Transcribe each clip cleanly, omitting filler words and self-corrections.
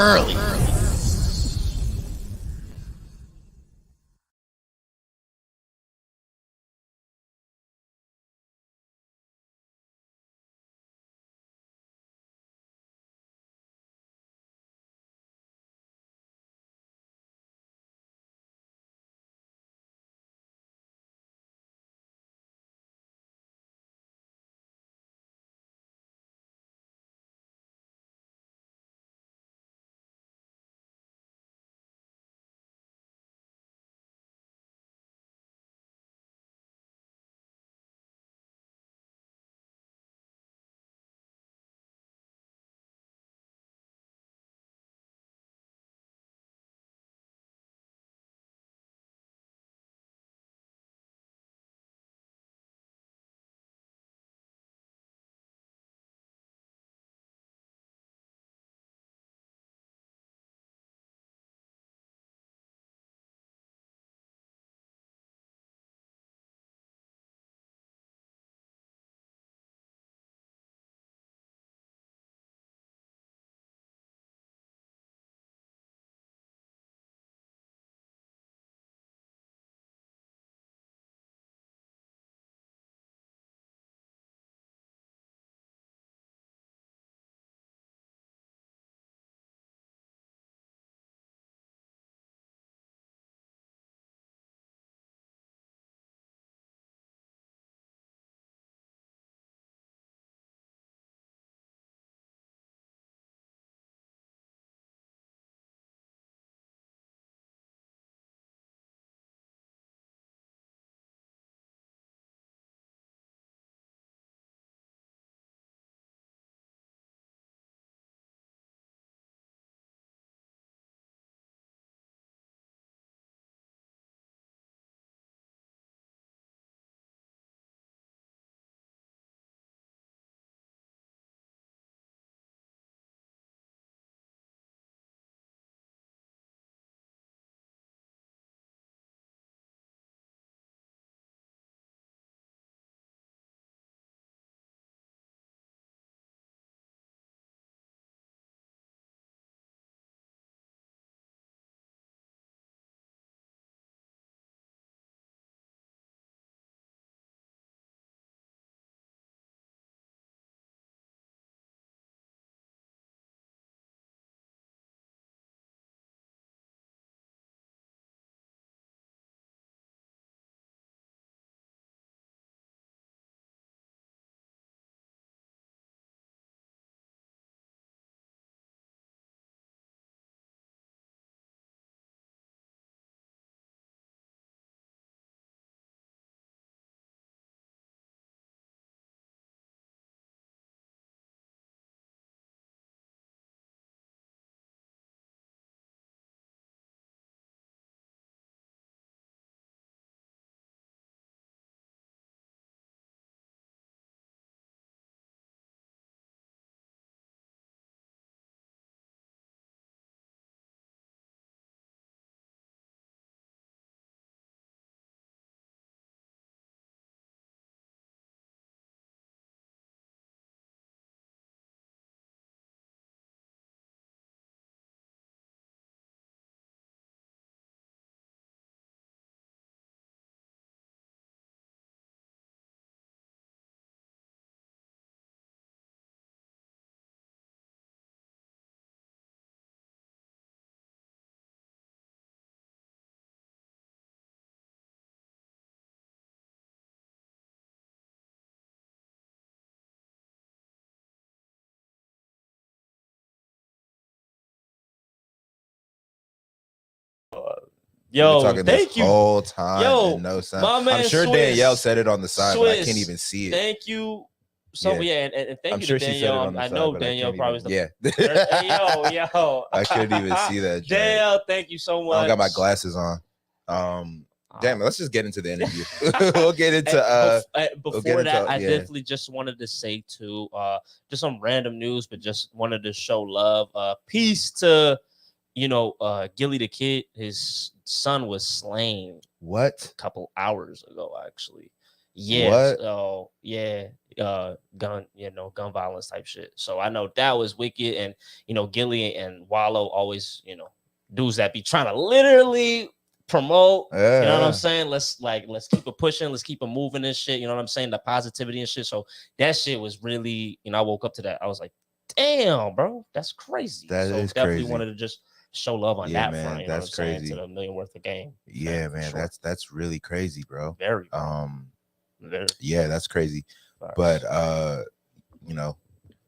early. Yo, talking thank this you. whole time Yo, and no sound. my man I'm sure Swiss, Danielle said it on the side, but I can't Swiss, even see it. thank you. So Yeah. and thank I'm you sure to she said it Danielle. on the I side, know but I Danielle can't probably is even. the Yeah. yo. I couldn't even see that. Danielle, thank you so much. I don't got my glasses on. Damn it, let's just get into the interview. We'll get into before that, I definitely just wanted to say too, just some random news, but just wanted to show love. Peace to Gilly the Kid. His son was slain what a couple hours ago, actually. Yeah. What? So yeah, gun, gun violence type shit. So I know that was wicked, and Gilly and Wallow always, dudes that be trying to literally promote. You know what I'm saying? Let's keep it pushing, let's keep it moving and shit. You know what I'm saying? The positivity and shit. So that shit was really, I woke up to that. I was like, damn, bro, that's crazy. That so is definitely crazy. wanted to just show love on that man, front. You know what I'm that's crazy. saying? To the million worth of game. Yeah, man, sure. that's really crazy, bro. Very. Yeah, that's crazy. But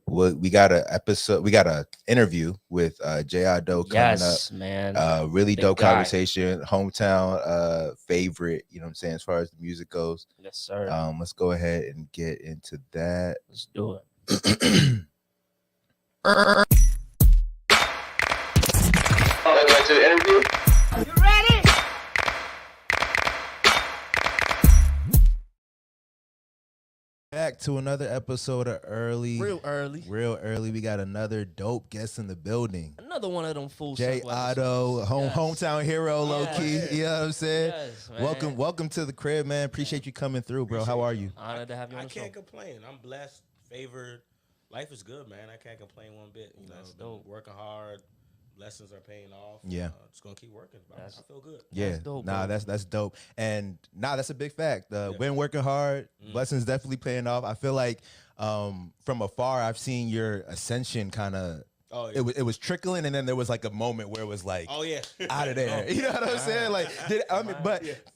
we got a episode, we got a interview with Addo coming up. Man. Really dope conversation. Hometown favorite, you know what I'm saying, as far as the music goes. Yes, sir. Let's go ahead and get into that. Let's do it. Back to the interview. You ready? Back to another episode of Real early. We got another dope guest in the building. Another one of them fools. Addo, hometown hero, low key. You know what I'm saying? Yes, man. Welcome to the crib, man. Appreciate you coming through, bro. How are you? Honored to have you on I the show. can't complain. I'm blessed, favored. Life is good, man. I can't complain one bit. That's dope. Working hard. Blessings are paying off. Yeah. Just gonna keep working. I feel good. Yeah. That's dope, that's dope. And that's a big fact. Been working hard. Blessings definitely paying off. I feel like from afar, I've seen your ascension kind of. Oh, yeah. It was trickling, and then there was like a moment where it was like, oh yeah, out of there. You know what I'm saying? Like,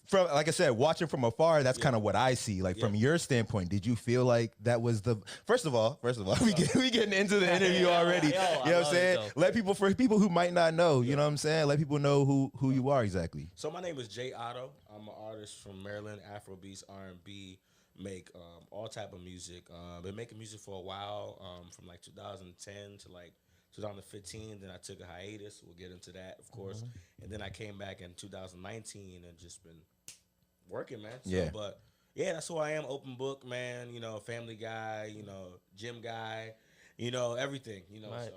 from like I said, watching from afar, that's kind of what I see. Like from your standpoint, did you feel like that was the first of all, we getting into the interview already. You know what I'm saying? For people who might not know, you know what I'm saying? Let people know who you are exactly. So my name is Addo. I'm an artist from Maryland, Afrobeats, R&B. Make all type of music. Been making music for a while, from like 2010 to like 2015, then I took a hiatus. We'll get into that, of course. And then I came back in 2019 and just been working, man. So, but yeah, that's who I am. Open book, man. Family guy. Gym guy. Everything. Right.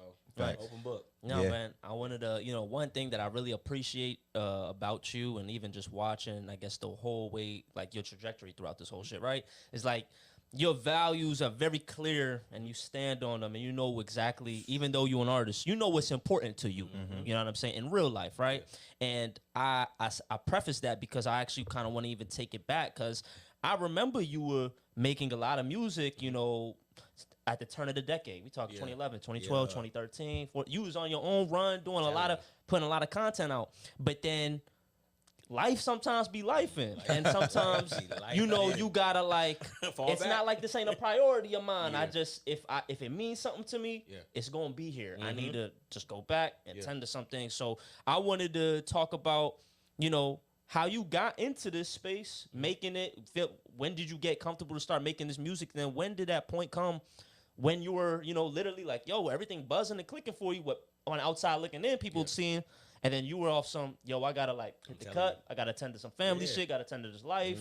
So open book. No, man. I wanted to, one thing that I really appreciate about you, and even just watching, I guess the whole way, like your trajectory throughout this whole shit, right? Is like, your values are very clear, and you stand on them, and you know exactly, even though you're an artist, you know what's important to you. You know what I'm saying? In real life, right? And I preface that because I actually kind of want to even take it back, because I remember you were making a lot of music, at the turn of the decade. We talked 2011, 2012, 2013. You was on your own run, doing putting a lot of content out. But then life sometimes be lifing, and sometimes you gotta like it's not like this ain't a priority of mine. I just if it means something to me, it's gonna be here. I need to just go back and tend to something. So I wanted to talk about how you got into this space, making it. When did you get comfortable to start making this music? Then when did that point come when you were literally like, yo, everything buzzing and clicking for you? What on the outside looking in, people seeing. And then you were off some, I got to like hit the cut. I got to attend to some family shit. Got to attend to this life,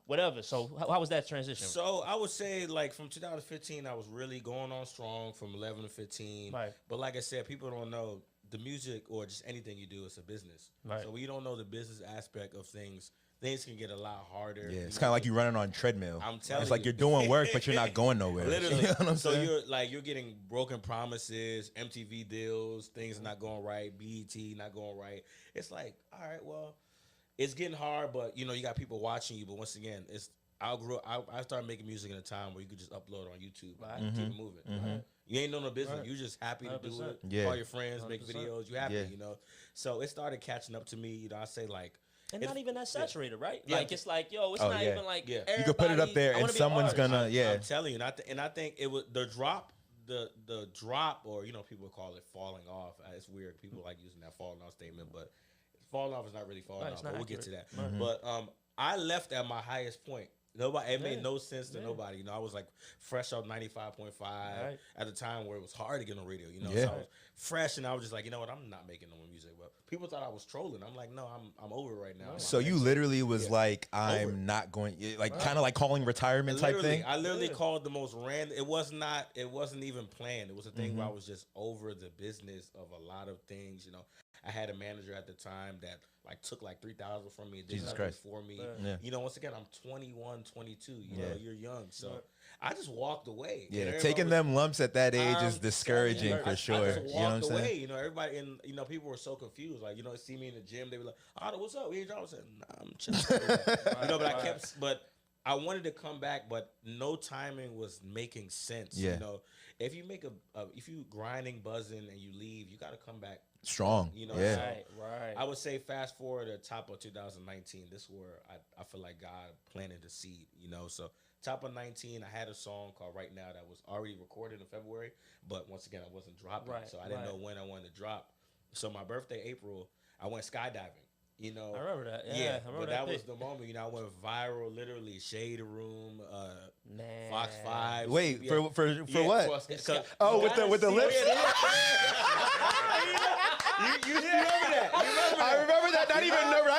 whatever. So how was that transition? So I would say like from 2015, I was really going on strong from 11 to 15. Right. But like I said, people don't know the music or just anything you do is a business. Right. So when you don't know the business aspect of things can get a lot harder. Yeah, it's kind of like you running on a treadmill. I'm telling you. It's like you're doing work, but you're not going nowhere. Literally. You know what I'm saying? You're getting broken promises, MTV deals, things not going right, BET not going right. It's like, all right, well, it's getting hard, but you got people watching you. But once again, I started making music in a time where you could just upload on YouTube and keep it moving. Right? You ain't no business. You're just happy to do it. Yeah. Call your friends, 100%. Make videos. You happy, Yeah. So it started catching up to me. I say like. And not even that saturated, right? Yeah. Like it's like, it's not even like you can put it up there and someone's gonna I'm telling you, and I think it was the drop, or people call it falling off. It's weird. People like using that falling off statement, but falling off is not really falling off. But we'll get to that. But I left at my highest point. It made no sense to nobody. I was like fresh out 95.5 at the time where it was hard to get on radio. So I was fresh, and I was just like, you know what, I'm not making no more music. But people thought I was trolling. I'm like, no, I'm over it right now. So you literally was like, I'm not going, like kind of like calling retirement type thing. I literally called the most random. It wasn't even planned. It was a thing where I was just over the business of a lot of things. I had a manager at the time that like took like 3,000 from me. Jesus Christ. For me. Yeah. You know, once again, I'm 21, 22. You Yeah. know, you're young. So I just walked away. Yeah, taking them lumps at that age is I'm discouraging telling you, for sure. I just You know what I'm walked away. saying? You know, everybody, and you know, people were so confused. Like, you know, see me in the gym, they were like, "Otto, what's up? We ain't dropping." I said, "Nah, I'm chilling." You know, but I kept, but I wanted to come back, but no timing was making sense. Yeah. You know, if you make if you grinding, buzzing, and you leave, you got to come back Strong. You know, Yeah. so Right. I would say fast forward to top of 2019. This is where I feel like God planted the seed. You know, so top of 19, I had a song called Right Now that was already recorded in February, but once again, I wasn't dropping, so I didn't know when I wanted to drop. So my birthday, April, I went skydiving. You know, I remember that. Yeah, I remember but that was the moment. You know, I went viral, literally. Shade Room, Man. Fox 5. Wait, yeah. for Yeah, what? for- Oh, with the lips? You remember that? You remember I that? remember that. Not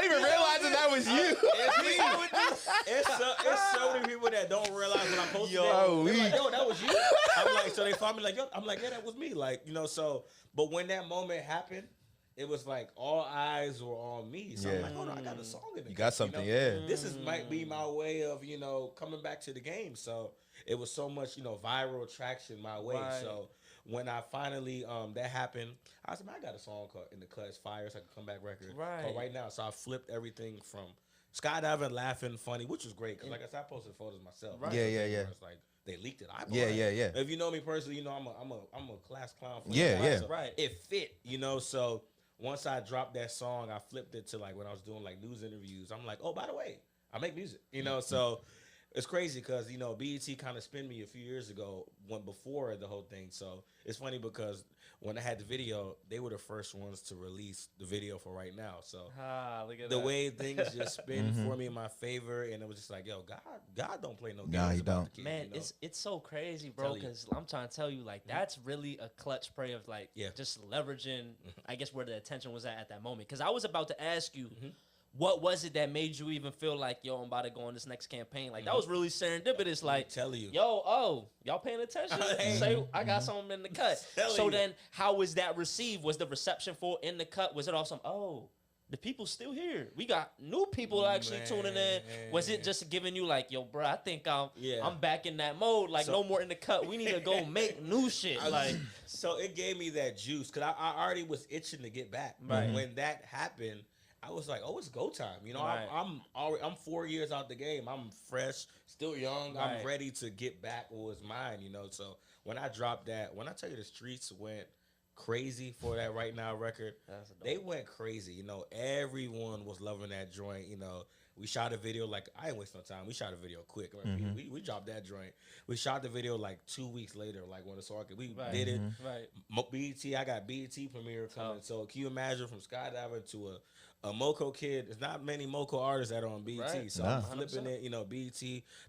even realizing that was you. It's so many people that don't realize when I posted Yo, that. They're like, yo, that was you? I'm like, so they find me like, yo, I'm like, yeah, that was me. Like, you know, so, but when that moment happened, it was like all eyes were on me. So I'm like, hold on, I got a song in the You got something, know? yeah. This might be my way of, you know, coming back to the game. So it was so much, you know, viral traction my way. Right. So when I finally that happened, I said, man, I got a song called In the Clutch, Fires, like a comeback record called Right Now. So I flipped everything from skydiving, laughing, funny, which was great because like I said, I posted photos myself. Right. Yeah. It's like they leaked it. Yeah. If you know me personally, you know I'm a class clown. Yeah. So it fit, you know. So once I dropped that song, I flipped it to like when I was doing like news interviews. I'm like, oh, by the way, I make music, you know. So it's crazy because, you know, BET kind of spun me a few years ago before the whole thing. So it's funny because when I had the video, they were the first ones to release the video for Right Now. So look at the that. way things just spin for me in my favor, and it was just like, yo, God don't play no games. Nah, he about don't. the kid, Man, you know? it's so crazy, bro. Because I'm trying to tell you, like, that's really a clutch play of like just leveraging. I guess where the attention was at that moment. Because I was about to ask you, what was it that made you even feel like, yo, I'm about to go on this next campaign? Like that was really serendipitous. Like, tell you, yo, y'all paying attention? Say, I got something in the cut. So then, how was that received? Was the reception for In the Cut? Was it awesome? Oh, the people's still here. We got new people actually tuning in. Was it just giving you like, yo, bro, I think I'm back in that mode. Like, no more In the Cut. We need to go make new shit. Like, so it gave me that juice because I already was itching to get back. Right. When that happened, I was like, oh, it's go time. You know, I'm 4 years out the game. I'm fresh, still young. I'm ready to get back what was mine, you know. So when I dropped that, when I tell you the streets went crazy for that Right Now record, they went crazy. You know, everyone was loving that joint. You know, we shot a video like, I ain't waste no time. We shot a video quick. We dropped that joint. We shot the video like 2 weeks later, like when the circuit. We did it. BET, I got BET premiere coming. So can you imagine from skydiving to a Moco kid? There's not many Moco artists that are on BET. So I'm flipping it, you know, BET.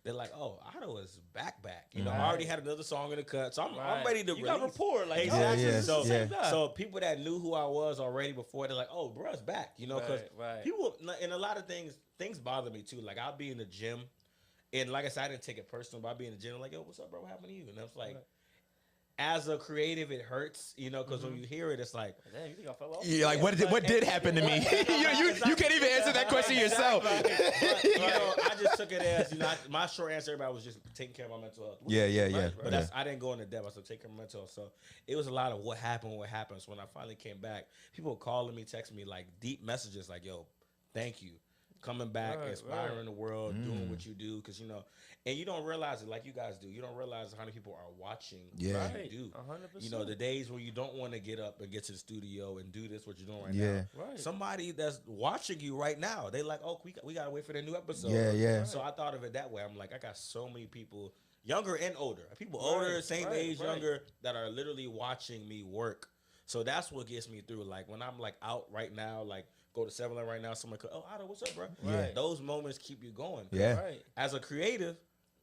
They're like, oh, Otto is back. You know, I already had another song in the cut. So I'm ready to release. got rapport. Like, exactly. So people that knew who I was already before, they're like, oh, bruh's back. You know, because people, and a lot of things bother me too. Like, I'll be in the gym, and like I said, I didn't take it personal, but I'll be in the gym like, yo, what's up, bro? What happened to you? And I was like, as a creative, it hurts, you know, because when you hear it, it's like, damn, you think I fell off? Yeah, like what did happen to me? you can't even answer that question yourself. But, you know, I just took it as, you know, my short answer, everybody was just taking care of my mental health. Yeah. But I didn't go into depth. I said take care of my mental health. So it was a lot of what happened. So when I finally came back, people were calling me, texting me like deep messages like, yo, thank you. Coming back, inspiring the world, doing what you do, because, you know, and you don't realize it like you guys do. You don't realize how many people are watching what you do. 100%. You know, the days where you don't want to get up and get to the studio and do this, what you're doing right now. Somebody that's watching you right now, they like, oh, we got to wait for the new episode. So I thought of it that way. I'm like, I got so many people, younger and older. People older, same age, younger, that are literally watching me work. So that's what gets me through. Like, when I'm like out right now, like, go to 7-Eleven right now, somebody could, oh, Otto, what's up, bro? Those moments keep you going. As a creative,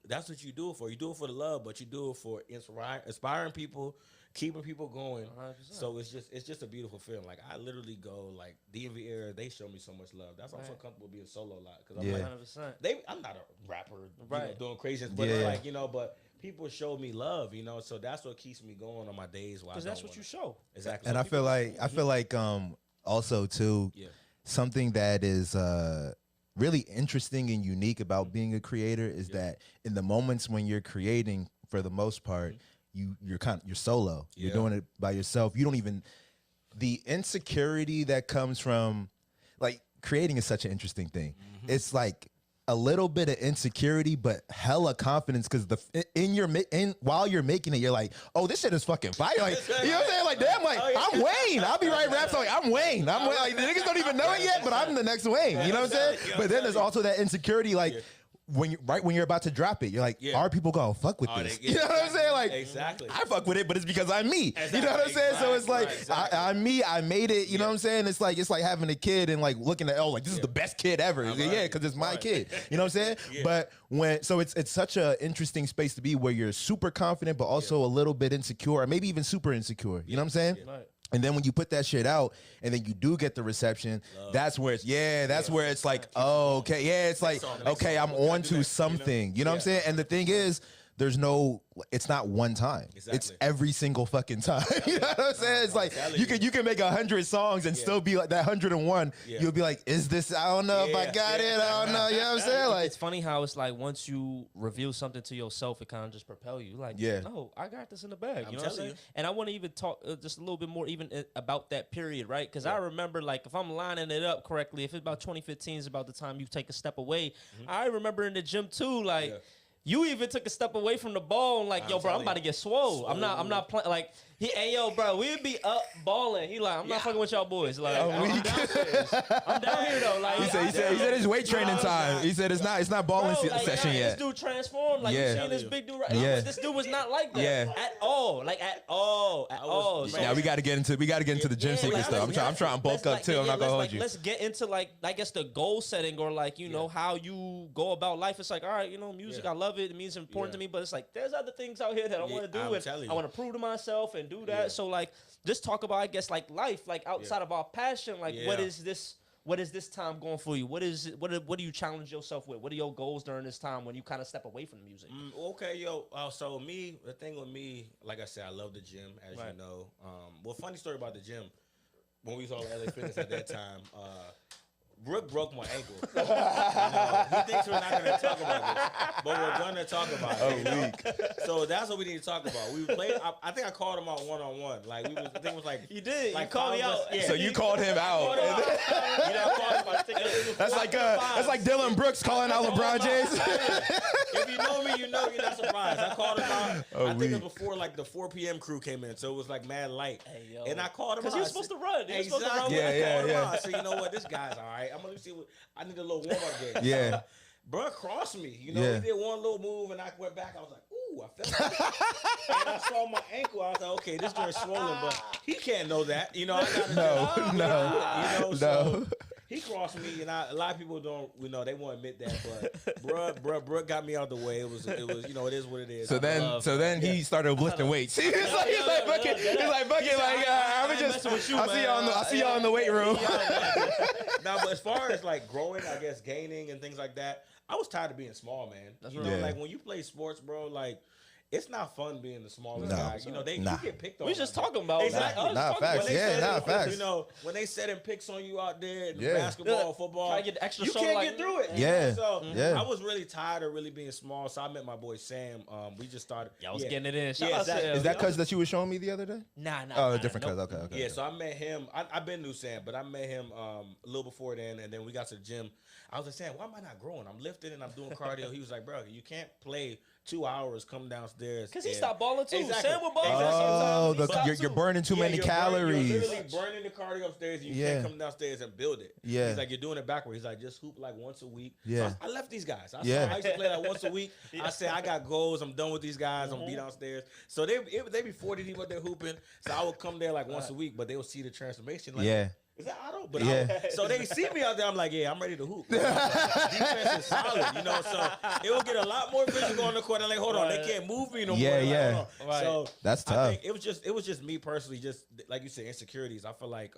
that's what you do it for. You do it for the love, but you do it for inspiring people, keeping people going. 100%. So it's just a beautiful feeling. Like, I literally go, like, DMV era, they show me so much love. That's why I'm so comfortable being solo a lot. Because I'm like, I'm not a rapper, you know, doing crazy, but it's like, you know, but people show me love, you know, so that's what keeps me going on my days. Because that's what you show. Exactly. And I feel like also too, something that is really interesting and unique about being a creator is that in the moments when you're creating, for the most part, you're solo. You're doing it by yourself. You don't even, the insecurity that comes from, like, creating is such an interesting thing. It's like a little bit of insecurity, but hella confidence, because while you're making it, you're like, oh, this shit is fucking fire. Like, you know what I'm saying? Like, damn, like, I'm Wayne. I'll be writing raps like, I'm Wayne. Like, the niggas don't even know it yet, but I'm the next Wayne. You know what I'm saying? But then there's also that insecurity, like, when you're about to drop it, you're like, are people gonna fuck with this? You know what I'm saying? Like, I fuck with it, but it's because I'm me. You know what I'm saying? So it's like, I'm me. I made it. You know what I'm saying? It's like having a kid and like looking at, oh, like, this is the best kid ever. Yeah, because it's my kid. You know what I'm saying? But it's such an interesting space to be, where you're super confident, but also a little bit insecure, or maybe even super insecure. You know what I'm saying? And then when you put that shit out and then you do get the reception, that's where it's like, oh, okay. Yeah, it's like, okay, I'm on to something. You know what I'm saying? And the thing is, it's not one time. It's every single fucking time. You know what I'm saying? It's like, you can make 100 songs and still be like that 101. You'll be like, is this, I don't know if I got it. I don't know. You know what I'm saying? Like, it's funny how it's like, once you reveal something to yourself, it kind of just propel you. Like, no, I got this in the bag. You know what I'm saying? And I want to even talk just a little bit more even about that period, right? Because I remember, like, if I'm lining it up correctly, if it's about 2015 is about the time you take a step away, I remember in the gym too, like, you even took a step away from the ball and like, yo, bro, I'm about to get swole. I'm not playing. Like, hey, yo, bro, we'd be up balling. He like, I'm not fucking with y'all boys. Like, I'm down here though. Like, he said it's weight training time. He said it's not balling session yet. This dude transformed. Like, you seen this big dude? Right? This dude was not like that at all. Like, at all. Yeah, we got to get into the gym secret stuff. I'm trying to bulk up too. I'm not gonna hold you. Let's get into, like, I guess the goal setting, or like, you know, how you go about life. It's like, all right, you know, music, I love it. It means it's important to me, but it's like, there's other things out here that I want to do, and I want to prove to myself and do that. So like, just talk about, I guess, like, life, like, outside of our passion. Like, what is this time going for you? What do you challenge yourself with? What are your goals during this time when you kind of step away from the music? So the thing with me, like I said, I love the gym, as you know. Well, funny story about the gym. When we was all at LA Fitness at that time, Brooke broke my ankle. You know, he thinks we're not going to talk about this, but we're going to talk about it. So that's what we need to talk about. We played. I think I called him out one-on-one. Like, the thing was like, you did. Like, you called me out. So you called him out. That's like Dylan Brooks calling out LeBron James. If you know me, you know you're not surprised. I called him out. I think it was before like the 4 p.m. crew came in, so it was like mad light. Hey, yo. And I called him out. Because he was supposed to run. Exactly. I said, you know what, this guy's all right. I'm gonna see what I need a little warm up game. Yeah. Bro crossed me. You know, he did one little move and I went back. I was like, ooh, I felt it. And I saw my ankle. I was like, okay, this joint's swollen, but he can't know that. You know, I gotta so he crossed me, and a lot of people don't, you know, they won't admit that, but bruh got me out the way. It was, you know, it is what it is. So then he started lifting weights. He's like bucket. I'll see y'all in the weight room. Now, but as far as like growing, I guess gaining and things like that, I was tired of being small, man. That's you know, like when you play sports, bro, like, it's not fun being the smallest guy. You know, you get picked on. We just talking about exactly. Facts. Facts. You know, when they setting picks on you out there in basketball, football, you can't get through it. Yeah. So I was really tired of really being small. So I met my boy Sam. We just started. I was getting it in. Is that cuz that you were showing me the other day? Nah. Different cuz. Okay. Yeah. So I met him. I've been knew Sam, but I met him a little before then, and then we got to the gym. I was like, Sam, why am I not growing? I'm lifting and I'm doing cardio. He was like, bro, you can't play 2 hours, come downstairs. Because he stopped balling too. Exactly. Sam would ball. You're burning too many calories. You're literally burning the cardio upstairs. And you can't come downstairs and build it. Yeah. He's like, you're doing it backwards. He's like, just hoop like once a week. Yeah. So I left these guys. I used to play like once a week. I said, I got goals. I'm done with these guys. I'm going to be downstairs. So they be 40 people out there hooping. So I would come there like once a week, but they would see the transformation. Like, is that Addo? But so they see me out there. I'm like, yeah, I'm ready to hoop. Defense is solid, you know. So it will get a lot more physical on the court. I'm like, hold on, they can't move me no more. Yeah. Like, so that's tough. I think it was just me personally, just like you said, insecurities. I feel like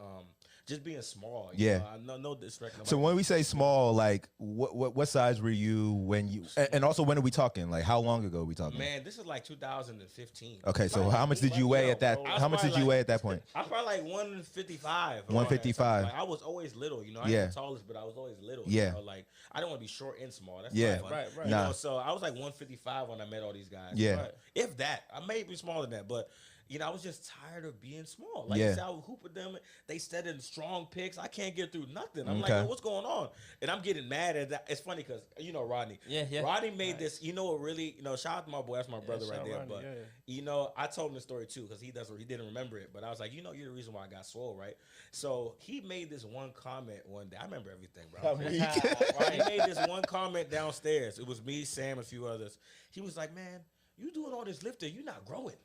just being small. You know, no disrespect. So when we say small, like what size were you when you? And also, when are we talking? Like, how long ago are we talking? Man, this is like 2015. Okay, so how much did you weigh at that? How much did you weigh at that point? I'm probably like 155. 155. Like, I was always little, you know. I ain't the tallest, but I was always little. Yeah. You know? Like I didn't want to be short and small. That's Yeah. not fun. Right. You know, so I was like 155 when I met all these guys. Yeah. Right? If that, I may be smaller than that, but. You know, I was just tired of being small. Like, I would hoop with them. They said in strong picks. I can't get through nothing. I'm like, what's going on? And I'm getting mad at that. It's funny because, you know, Rodney. Yeah. Rodney made this, you know what really, you know, shout out to my boy. That's my brother right there. Rodney, but, you know, I told him the story too because he didn't remember it. But I was like, you know, you're the reason why I got swole, right? So he made this one comment one day. I remember everything, bro. He made this one comment downstairs. It was me, Sam, a few others. He was like, man, you doing all this lifting, you're not growing.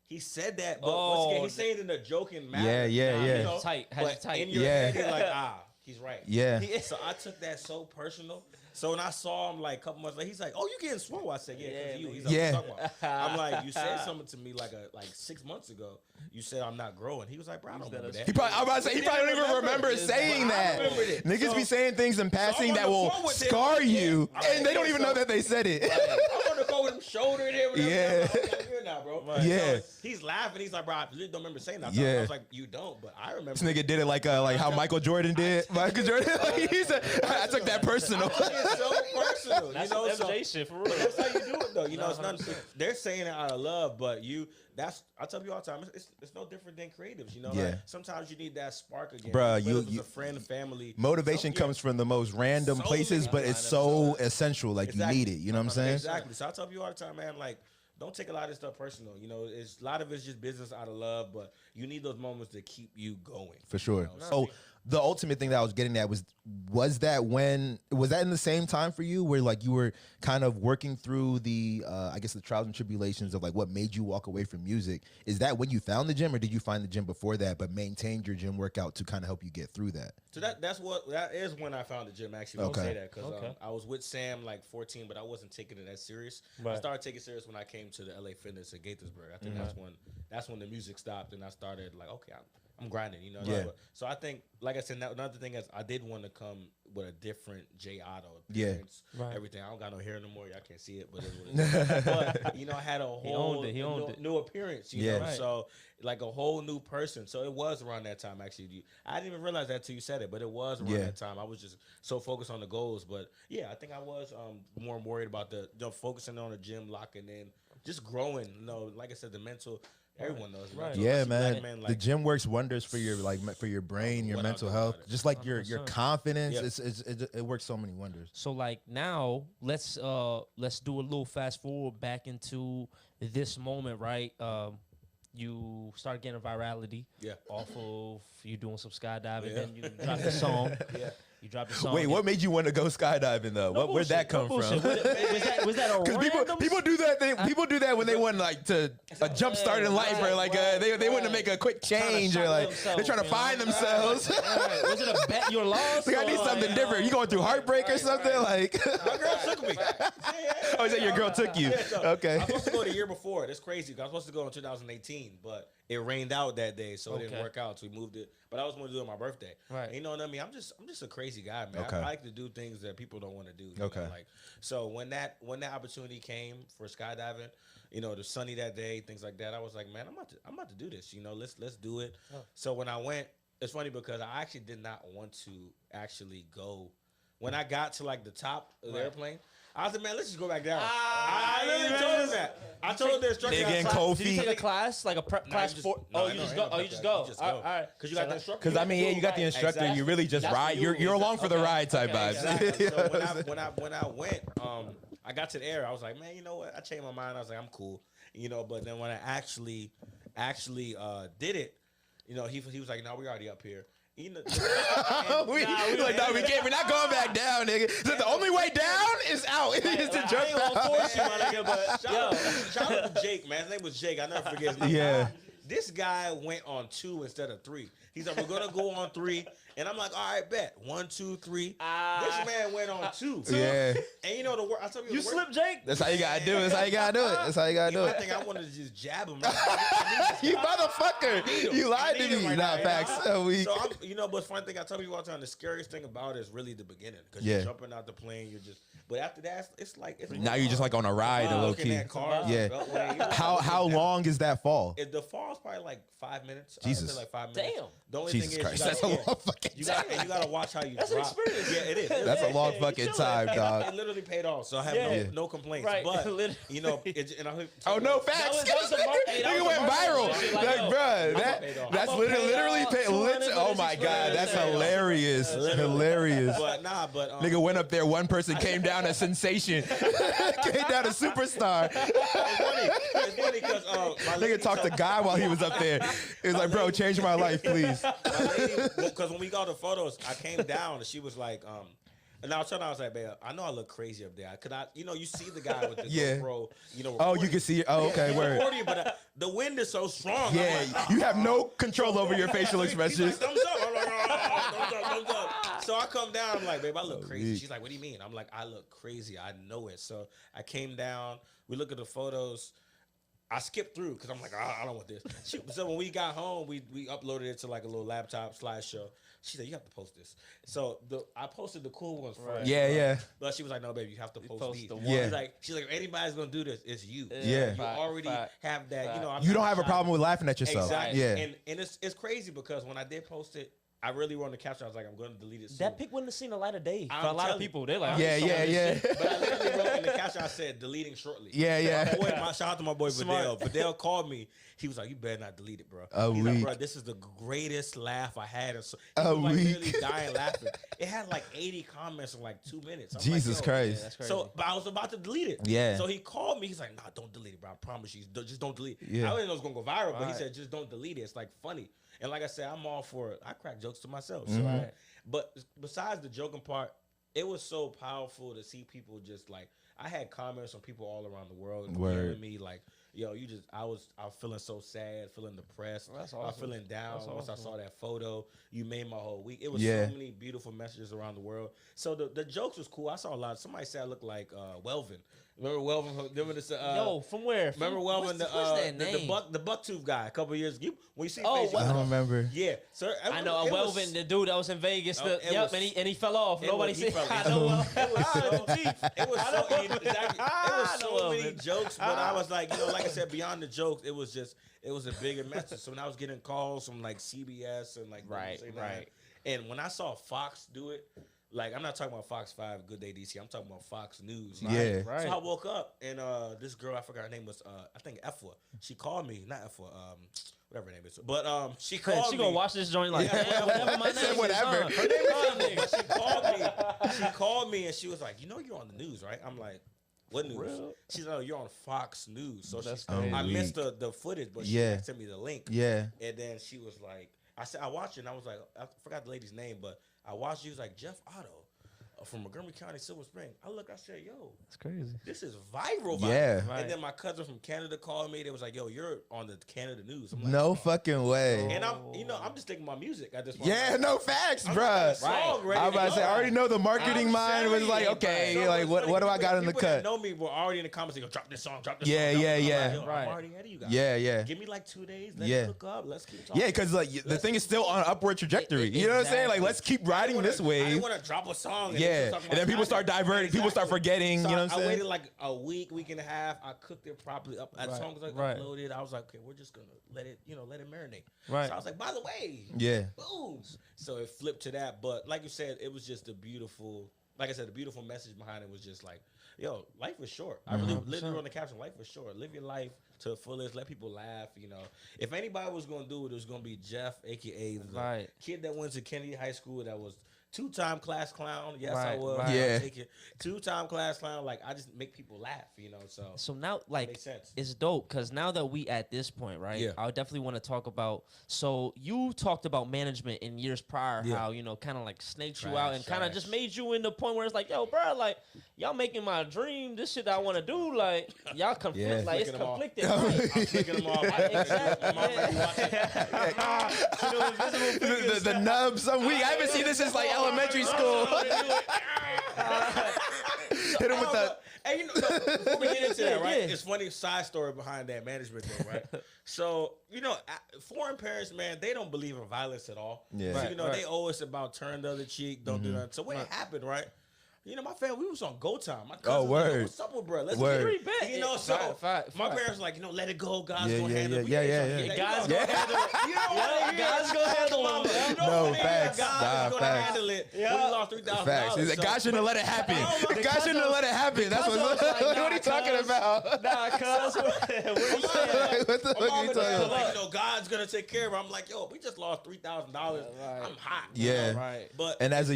He said that, but once again, he's saying it in a joking manner. Yeah. You know, tight. In your head, you're like, he's right. Yeah. So I took that so personal. So when I saw him like a couple months later, he's like, "Oh, you getting swole?" I said, "Yeah, because you." He's like, "What you talking about?" I'm like, "You said something to me like 6 months ago. You said I'm not growing." He was like, "Bro, I don't remember that." He probably don't even remember saying that. Niggas be saying things in passing that will scar you, and they don't even know that they said it. I'm on the phone with him, shoulder in here. Yeah. Now, bro. Yeah. So he's laughing. He's like, "Bro, I really don't remember saying that." Yeah. I was like, "You don't," but I remember. This nigga did it like how Michael Jordan did. Michael Jordan, he said, I took that personal. It's so personal. That's you know, MJ shit for real. That's how you do it, though. You know, it's not. They're saying it out of love, but I tell you all the time. It's no different than creatives. You know, like, sometimes you need that spark again. Bruh, you a friend, family. Motivation comes from the most random places, but it's so essential. Like you need it. You know what I'm saying? Exactly. So I tell you all the time, man. Like, don't take a lot of this stuff personal. You know, a lot of it's just business out of love, but you need those moments to keep you going. For sure. You know? So the ultimate thing that I was getting at was that in the same time for you where like you were kind of working through the I guess the trials and tribulations of like what made you walk away from music? Is that when you found the gym, or did you find the gym before that but maintained your gym workout to kind of help you get through that? So that is when I found the gym, actually. Don't say that because I was with Sam like 14, but I wasn't taking it that serious. I started taking it serious when I came to the LA Fitness at Gaithersburg. I think that's when the music stopped and I started like, okay, I'm grinding, you know. Yeah. So I think, like I said, another thing is I did want to come with a different J Addo appearance. Everything. I don't got no hair no more. Y'all can't see it, but it's what it is. But you know, I had a whole new appearance. You know, so like a whole new person. So it was around that time actually. I didn't even realize that till you said it, but it was around that time. I was just so focused on the goals, but yeah, I think I was more worried about focusing on the gym, locking in, just growing. You know, like I said, the mental. Everyone knows, right? Yeah, man. The gym works wonders for your for your brain, your mental health, just like your confidence. It works so many wonders. So like now, let's do a little fast forward back into this moment, right? You start getting virality, off of you doing some skydiving, then you drop the song, You dropped a song. Wait, what made you want to go skydiving though? Where'd that come from? Was that a Because random? people do that thing. People do that when they want like to a jump start in life, or like they want to make a quick change, or like they're trying to find themselves. Was it a bet you lost? Like I need something different. You going through heartbreak or something? Like my girl took me. Oh, is that your girl took you? Okay. I was supposed to go the year before. That's crazy. I was supposed to go in 2018, but it rained out that day, so it didn't work out. So we moved it. But I was going to do it on my birthday. Right. You know what I mean? I'm just a crazy guy, man. Okay. I like to do things that people don't want to do. Okay. Know? Like, so when that opportunity came for skydiving, you know, the sunny that day, things like that, I was like, man, I'm about to do this. You know, let's do it. Oh. So when I went, it's funny because I actually did not want to actually go. When I got to like the top of the airplane, I was like, man, let's just go back down. I literally told him that. I told the instructor. Cold Did you take a class, like a prep class? You just go. You just go. All right. Because you got the instructor. Because I mean, you got the instructor. Exactly. You really just ride. You're along for the ride type vibes. Exactly. So when I went, I got to the air. I was like, man, you know what? I changed my mind. I was like, I'm cool. You know, but then when I actually did it, you know, he was like, no, we already up here. We're not going back down, nigga. So the only way down is out. It's to jump out. Shout out to Jake, man. His name was Jake. I never forget his name. Yeah. This guy went on 2 instead of 3. He's like, we're gonna go on 3, and I'm like, all right, bet 1, 2, 3. This man went on 2. Yeah. And you know the word. I tell you, slipped, Jake. That's how you gotta do it. I think I wanted to just jab him. You motherfucker! You lied to me. Nah, facts. So you know, but funny thing I tell you all the time, the scariest thing about it is really the beginning, because you're jumping out the plane. You're just. But after that, it's like now you're just like on a ride, a low looking key. at cars, Yeah. How long is that fall? The fall's probably like 5 minutes. Jesus. Like 5 minutes. Damn. The only Jesus thing Christ, is, that's a long fucking you time. gotta watch how you That's an drop. experience. Yeah, it is. That's a long fucking time, dog. It literally paid off, so I have no complaints. Right. But Literally. you know, Oh no, facts. Nigga went viral. Like, bruh, that's literally paid. Oh my god, that's hilarious. Hilarious. But Nigga went up there. One person came down a sensation. Came down a superstar. it's funny because Nigga talked to God while he was up there. He was like, bro, change my life, please. Because when we got the photos, I came down and she was like, and I was telling her, I was like, babe, I know I look crazy up there. You see the guy with the GoPro, Oh, you can see it. Oh, okay, word. But the wind is so strong. Yeah, you have no control over your facial expressions. He's like, thumbs up. I'm like, thumbs up. So I come down. I'm like, babe, I look crazy. She's like, what do you mean? I'm like, I look crazy. I know it. So I came down. We look at the photos. I skipped through because I'm like, I don't want this. So when we got home, we uploaded it to like a little laptop slideshow. She said, you have to post this. So I posted the cool ones first. Yeah. But she was like, no, baby, you have to post these. Yeah. She's like, if anybody's going to do this, it's you. Yeah. You already have that. You know, You don't have a problem with laughing at yourself. Exactly. Yeah. And it's crazy because when I did post it, I really wrote on the caption. I was like, I'm going to delete it soon. That pic wouldn't have seen the light of day for I'm a lot of telling people. you. They're like, Yeah. But I literally wrote in the caption, I said, deleting shortly. Yeah. Shout out to my boy Vidal. Vidal called me. He was like, you better not delete it, bro. He's like, bro, this is the greatest laugh I had. So he was like really dying laughing. It had like 80 comments in like 2 minutes. Jesus Christ. Yeah, that's crazy. So, but I was about to delete it. Yeah. So he called me. He's like, nah, don't delete it, bro. I promise you. Just don't delete it. Yeah. I didn't know it was going to go viral, but he said, just don't delete it. It's like funny. And like I said, I'm all for it. I crack jokes to myself. So, but besides the joking part, it was so powerful to see people just like, I had comments from people all around the world hearing me like, yo, I was feeling so sad, feeling depressed. Well, that's awesome. I was feeling down once I saw that photo. You made my whole week. It was Yeah. so many beautiful messages around the world. So the jokes was cool. I saw a lot. Somebody said I looked like Welvin. Remember Welvin? Remember this? Yo, from where? Remember Welvin, the bucktooth guy a couple of years ago? When you see Oh, face, I don't remember. yeah, sir. I know Welvin, the dude that was in Vegas. And he fell off. Nobody he said. fell I off. know. It was so many jokes, but I was like, like I said, beyond the jokes, it was a bigger message. So when I was getting calls from like CBS and like Right. and when I saw Fox do it, like I'm not talking about Fox 5, Good Day DC. I'm talking about Fox News. Yeah. Right. So I woke up and this girl, I forgot her name was I think Efwa. She called me, not Efwa, whatever her name is, but she called me. She gonna watch this joint like, whatever my name whatever. is. Her name is Efwa. She called me and she was like, you're on the news, right? I'm like, what news? Real? She's like, oh, you're on Fox News. So That's I crazy. missed the footage, but she sent me the link. Yeah. And then she was like, I watched it and I was like, I forgot the lady's name, but I watched, she was like, Jeff Addo from Montgomery County, Silver Spring. I said, yo, That's crazy. this is viral. Yeah. Right. And then my cousin from Canada called me. They was like, yo, you're on the Canada news. I'm like, No fucking way. And I'm just thinking my music at this point. Yeah, no facts, bruh. I I'm about to say, I already know the marketing mind was like, okay, like what do I got in the People that cut? know me were already in the comments. They go, drop this song, drop this Yeah, song. yeah, I'm yeah. like, yo, Right. I'm already ahead of you guys. Yeah. Give me like 2 days. Let's Yeah. hook up. Let's keep talking. Yeah, because like the thing is still on an upward trajectory. You know what I'm saying? Like, let's keep riding this I wave. didn't want to drop a song. Yeah, and then people start diverting. People start forgetting. So You know what I'm I saying? waited like a week and a half. I cooked it properly up. That song was like uploaded. I was like, okay, we're just gonna let it marinate. Right. So I was like, by the way, Yeah. boom. So it flipped to that. But like you said, it was just a beautiful. Like I said, the beautiful message behind it was just like, yo, life is short. I really literally on the caption, life is short. Live your life to the fullest. Let people laugh. If anybody was gonna do it, it was gonna be Jeff, aka the kid that went to Kennedy High School that was 2-time class clown. Yes, I was. Right. Yeah. 2-time class clown. Like I just make people laugh, So now, like, makes sense. it's dope because now that we at this point, right? Yeah. I definitely want to talk about. So you talked about management in years prior, how kind of like snaked you out and kind of just made you in the point where it's like, yo, bro, like y'all making my dream, this shit that I want to do, like y'all conflict, Yeah. like it's Flicking 'em off. conflicted. I'm flicking them off. The nub some week. I haven't seen this since like elementary school. Hit him with the. Hey, before we get into that, right? It's funny side story behind that management thing, right? So, foreign parents, man, they don't believe in violence at all. Yeah. So, Right, they owe us about turn the other cheek, don't do that. So what happened, right? You know, my family, we was on go time. My Oh, cousins, word. like, what's up with bro? Let's Word. get it. You know, so my parents were like, you know, let it go. God's gonna handle it. God's gonna handle it. You know what? God's gonna handle it. No, facts. God's gonna handle it. We lost $3,000. Facts. He's like, God shouldn't have let it happen. God shouldn't have let it happen. That's what are you talking about? Nah, cuz. What are you saying? What the fuck are you talking about? Like, you know, God's gonna take care of it. I'm like, yo, we just lost $3,000. I'm hot. Yeah. Right. But And as a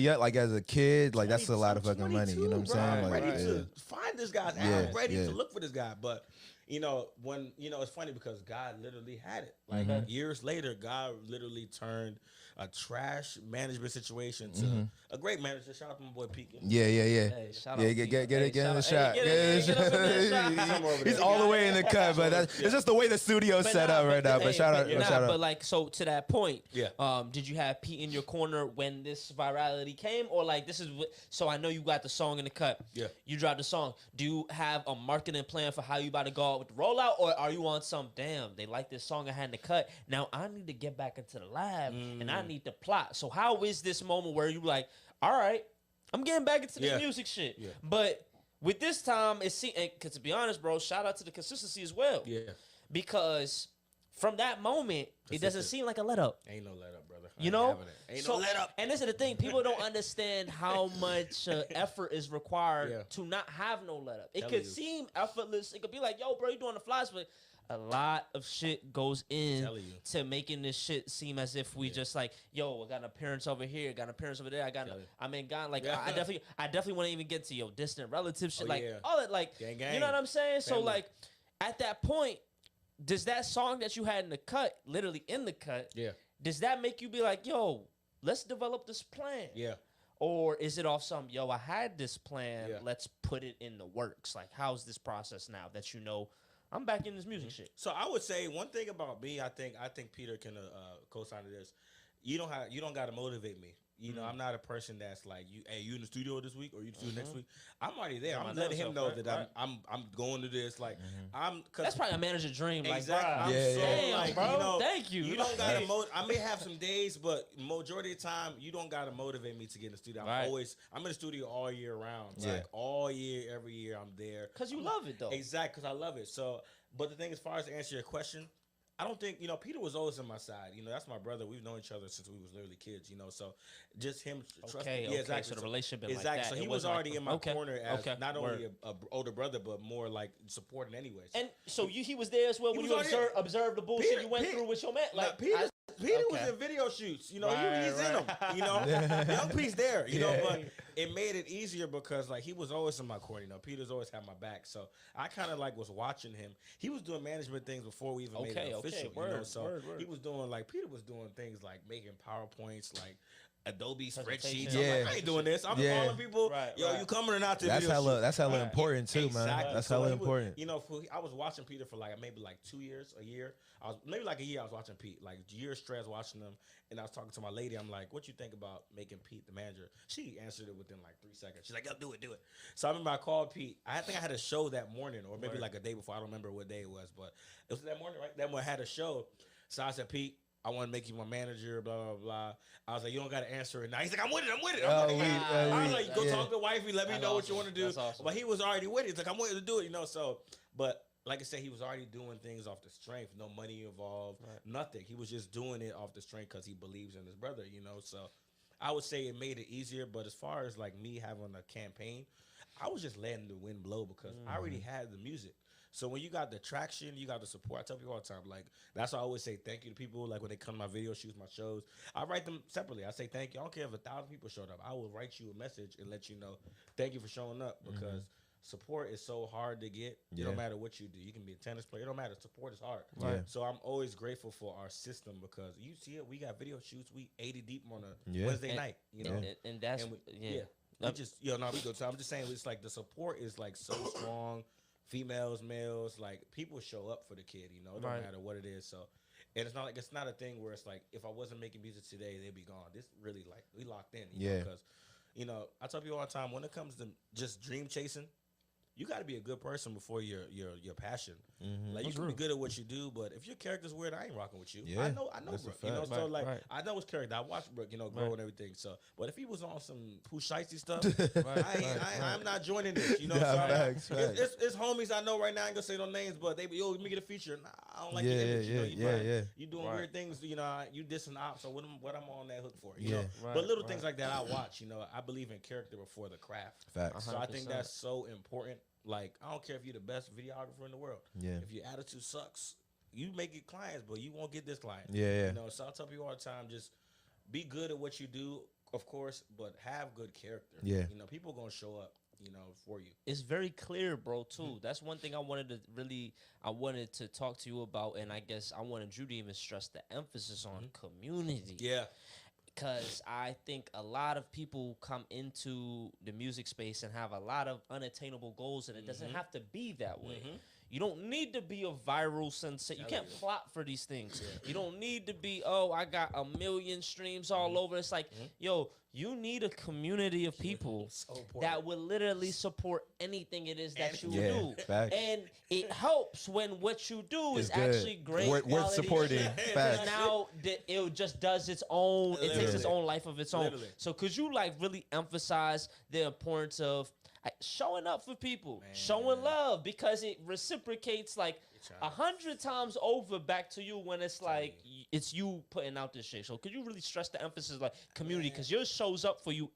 kid, like that's a lot of fucking money. You know what I'm saying? I'm Like, ready to find this guy. I'm ready yeah. to look for this guy. But you know, when it's funny because God literally had it. Like years later, God literally turned a trash management situation to a great manager. Shout out to my boy Pekin. Yeah. Hey, shout out Get it in the shot. Get it up in the shot. He's all the way in the cut, but it's just the way the studio's set up right now. But shout out. But like, so to that point, Yeah. Did you have Pete in your corner when this virality came, or like this is so I know you got the song in the cut. Yeah. You dropped the song. Do you have a marketing plan for how you about to go out with the rollout, or are you on some damn? They like this song I had in the cut. Now I need to get back into the lab and I need to plot. So how is this moment where you like, all right, I'm getting back into the music shit, but with this time it seems, because to be honest, bro, shout out to the consistency as well. Yeah. Because from that moment, it doesn't seem like a let up. Ain't no let up, brother. You know? Ain't no let up. And this is the thing. People don't understand how much effort is required to not have no let up. It could seem effortless. It could be like, yo, bro, you doing the flies, but a lot of shit goes in to making this shit seem as if we just like, yo, I got an appearance over here, got an appearance over there. I definitely want to even get to your distant relative shit, all that, like, gang. You know what I'm saying? Family. So like, at that point, does that song that you had in the cut, literally in the cut, does that make you be like, yo, let's develop this plan? Yeah. Or is it off some, yo, I had this plan, let's put it in the works? Like, how's this process now that you know I'm back in this music shit? So I would say one thing about me, I think Peter can co-sign to this. You don't got to motivate me. You know, I'm not a person that's like, you in the studio this week or you in the studio next week. I'm already there. I'm letting him know that I'm going to this. Like, that's probably a manager dream. Exactly. Like, bro, you know, thank you. You don't gotta I may have some days, but majority of the time, you don't gotta motivate me to get in the studio. I'm in the studio all year round. Like all year, every year, I'm there. Cause you love it though. Exactly, cause I love it. So, but the thing, as far as to answer your question, I don't think, Peter was always on my side. That's my brother. We've known each other since we was literally kids, so just him trusting. Yeah, exactly. So the relationship exactly. Like that. So he was already in my corner as not only Word. a older brother, but more like supporting anyways. And so he was there as well when you observed the bullshit you went through with your man. Like Peter was in video shoots. He's in them. Young Pete's there. But it made it easier because like he was always in my corner. Peter's always had my back. So I kind of like was watching him. He was doing management things before we even made it official. Word. He was doing like Peter was doing things like making PowerPoints, like Adobe spreadsheets. Yeah. I'm like, I ain't doing this. I'm calling people. You coming or not to that's video that's hella important too, man. That's hella important. I was watching Peter for like maybe like 2 years, a year. I was watching Pete, like years straight watching them. And I was talking to my lady. I'm like, what you think about making Pete the manager? She answered it within like 3 seconds. She's like, yo, do it. So I remember I called Pete. I think I had a show that morning or maybe like a day before. I don't remember what day it was, but it was that morning, right? That one had a show. So I said, Pete, I want to make you my manager, blah, blah, blah. I was like, you don't got to answer it now. He's like, I'm with it. I was like, go talk to wifey. Let me know what you want to do. Awesome. But he was already with it. He's like, I'm willing to do it, So, but like I said, he was already doing things off the strength. No money involved, nothing. He was just doing it off the strength because he believes in his brother, So I would say it made it easier. But as far as like me having a campaign, I was just letting the wind blow because I already had the music. So when you got the traction, you got the support. I tell people all the time, like, that's why I always say thank you to people. Like when they come to my video shoots, my shows, I write them separately. I say thank you. I don't care if 1,000 people showed up. I will write you a message and let you know, thank you for showing up because support is so hard to get. It don't matter what you do. You can be a tennis player. It don't matter. Support is hard. Yeah. So I'm always grateful for our system because you see it. We got video shoots. We 80 deep on a Wednesday night. And that's we just we go. So I'm just saying, it's like the support is like so strong. Females, males, like people show up for the kid, it don't matter what it is. So, and it's not a thing where it's like if I wasn't making music today, they'd be gone. This really like we locked in, because I tell people all the time when it comes to just dream chasing, you got to be a good person before your passion. Mm-hmm. Like you can be good at what you do, but if your character's weird, I ain't rocking with you. Yeah, I know that's a Brooke. You know, fact. so like Right. I know his character. I watched Brooke, you know, grow and everything. So, but if he was on some who shicey stuff, I'm not joining this. You know, Nah, so facts. it's homies I know right now. I ain't gonna say no names, but they be yo, let me get a feature. Nah, I don't like your image. You know, you doing weird things. You know, you dissing ops. So what I'm on that hook for? You know, but little things like that I watch. You know, I believe in character before the craft. Facts. So I think that's so important. Like, I don't care if you're the best videographer in the world. Yeah. If your attitude sucks, you may get clients, but you won't get this client. Yeah. You know, so I tell people all the time, just be good at what you do, of course, but have good character. Yeah. You know, people gonna show up, you know, for you. It's very clear, bro, too. That's one thing I wanted to talk to you about, and I guess I wanted you to even stress the emphasis on community. Yeah. Because I think a lot of people come into the music space and have a lot of unattainable goals, and it doesn't have to be that way. You don't need to be a viral sensation. You can't plot for these things. You don't need to be, I got 1 million streams all over. It's like, yo, you need a community of people that will literally support anything it is that you do. Facts. And it helps when what you do is good. actually great. Worth quality supporting. shit. Facts. Now it just does its own, it takes its own life of its own. Literally. So could you like really emphasize the importance of showing up for people, showing love, because it reciprocates like 100 times over back to you when it's like it's you putting out this shit. So could you really stress the emphasis like community, because yours shows up for you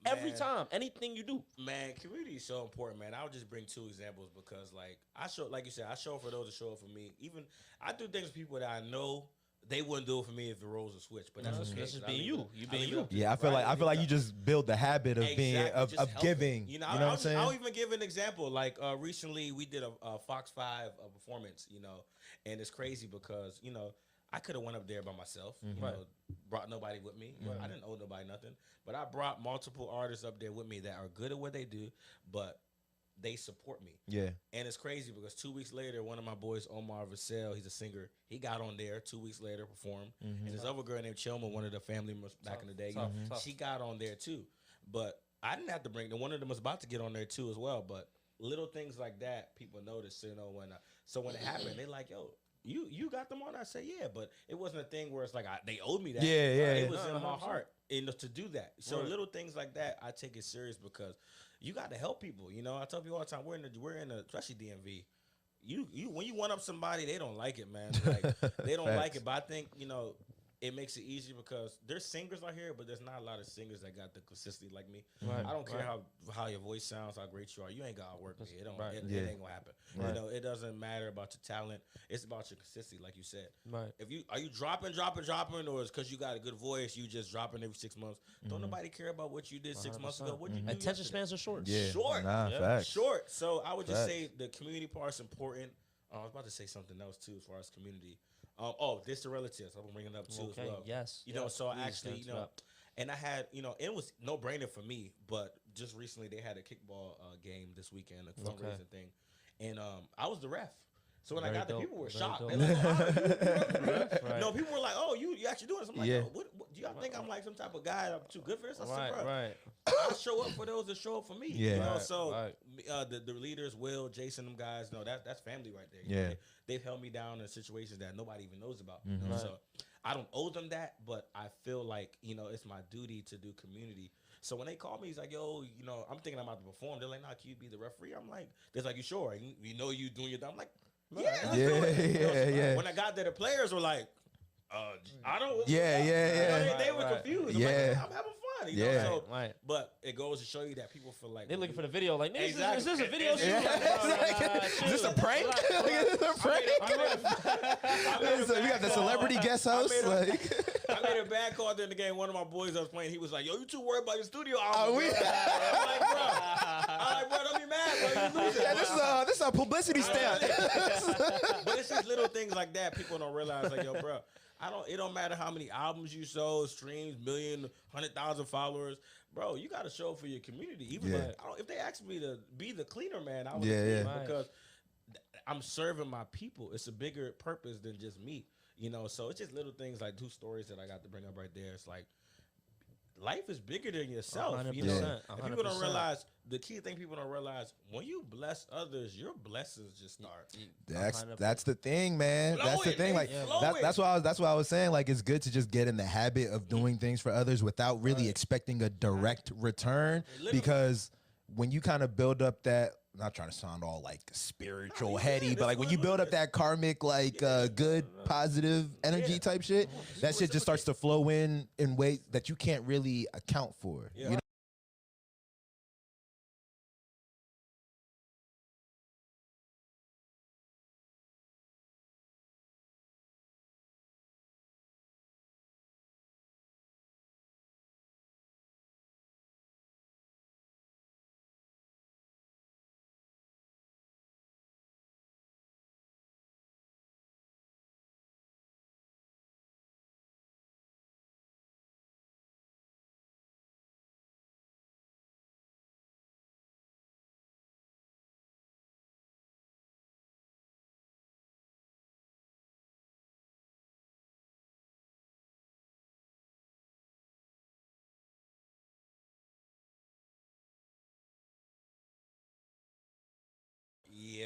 every time, anything you do. Man, community is so important, man. I'll just bring 2 examples because, like, I show, like you said, I show up for those that show up for me. Even I do things with people that I know they wouldn't do it for me if the roles were switched. But that's okay. That's just being you. You being you. Yeah, I feel like you just build the habit of being of giving. You know what I'm saying? I'll even give an example. Like recently, we did a Fox 5 performance. You know, and it's crazy because you know I could have went up there by myself. You know, brought nobody with me. I didn't owe nobody nothing. But I brought multiple artists up there with me that are good at what they do, but they support me. Yeah. And it's crazy because 2 weeks later, one of my boys, Omar Vassell, he's a singer, he got on there 2 weeks later, performed. And this other girl named Chelma, one of the family members back in the day, she got on there too. But I didn't have to bring them. One of them was about to get on there too as well. But little things like that, people notice, you know, when it happened, they like, yo, you got them on? I said, yeah, but it wasn't a thing where it's like they owed me that. It was in my heart to do that. So little things like that, I take it serious because you got to help people. You know, I tell people all the time, we're in the especially DMV. You when you one up somebody, they don't like it, man. Like they don't like it. But I think, you know, it makes it easier because there's singers out here, but there's not a lot of singers that got the consistency like me. I don't care how your voice sounds, how great you are. You ain't got to work me. It ain't gonna happen. You know, it doesn't matter about your talent. It's about your consistency, like you said. If are you dropping, or it's because you got a good voice, you just dropping every 6 months. Don't nobody care about what you did 6 months ago. What you do Attention spans are short. Short. Facts. Short. So I would just say the community part's important. I was about to say something else too as far as community. This the relatives. I'm bringing it up too as well. Yes. You know, so I actually, you know, and I had, you know, it was no brainer for me, but just recently they had a kickball game this weekend, a fundraising thing, and I was the ref. So when I got there, people were shocked. They're like, oh, no, people were like, "Oh, you actually doing this?" I'm like, "Yo, what do y'all think I'm like some type of guy? I'm too good for this?" I said, "Bro, I show up for those that show up for me." You know, so the leaders, Will, Jason, them guys, no, that's family right there. You know, they've held me down in situations that nobody even knows about. You know? So I don't owe them that, but I feel like, you know, it's my duty to do community. So when they call me, he's like, yo, you know, I'm thinking I'm about to perform. They're like, nah, can you be the referee? I'm like, they're like, you sure? You know you doing your thing. I'm like, yeah, let's do it. You know, when I got there, the players were like, I don't. You know, they were confused. I'm like, I'm having fun. You know? So, but it goes to show you that people feel like they're looking for the video. Like, is this a video shoot? Is this a prank? Is this a prank? We got the celebrity guest host. I made a bad call during the game. One of my boys I was playing, he was like, yo, you too worried about your studio album. I'm like, bro, don't be mad, bro. This is a publicity stamp. But it's just little things like that people don't realize. Like, yo, bro, it don't matter how many albums you sold, streams, 100,000 followers. Bro, you got to show for your community. Even if they ask me to be the cleaner man, I would because I'm serving my people. It's a bigger purpose than just me. You know, so it's just little things like 2 stories that I got to bring up right there. It's like life is bigger than yourself. 100%, You know, and people don't 100%. realize the key thing. People don't realize when you bless others, your blessings just start. That's the thing, man. That's the thing. Like that's why I was saying. Like it's good to just get in the habit of doing things for others without really expecting a direct return, because when you kind of build up that. Not trying to sound all like spiritual, heady, but like when you build up that karmic, like good, positive energy type shit, that shit just starts to flow in ways that you can't really account for. You know?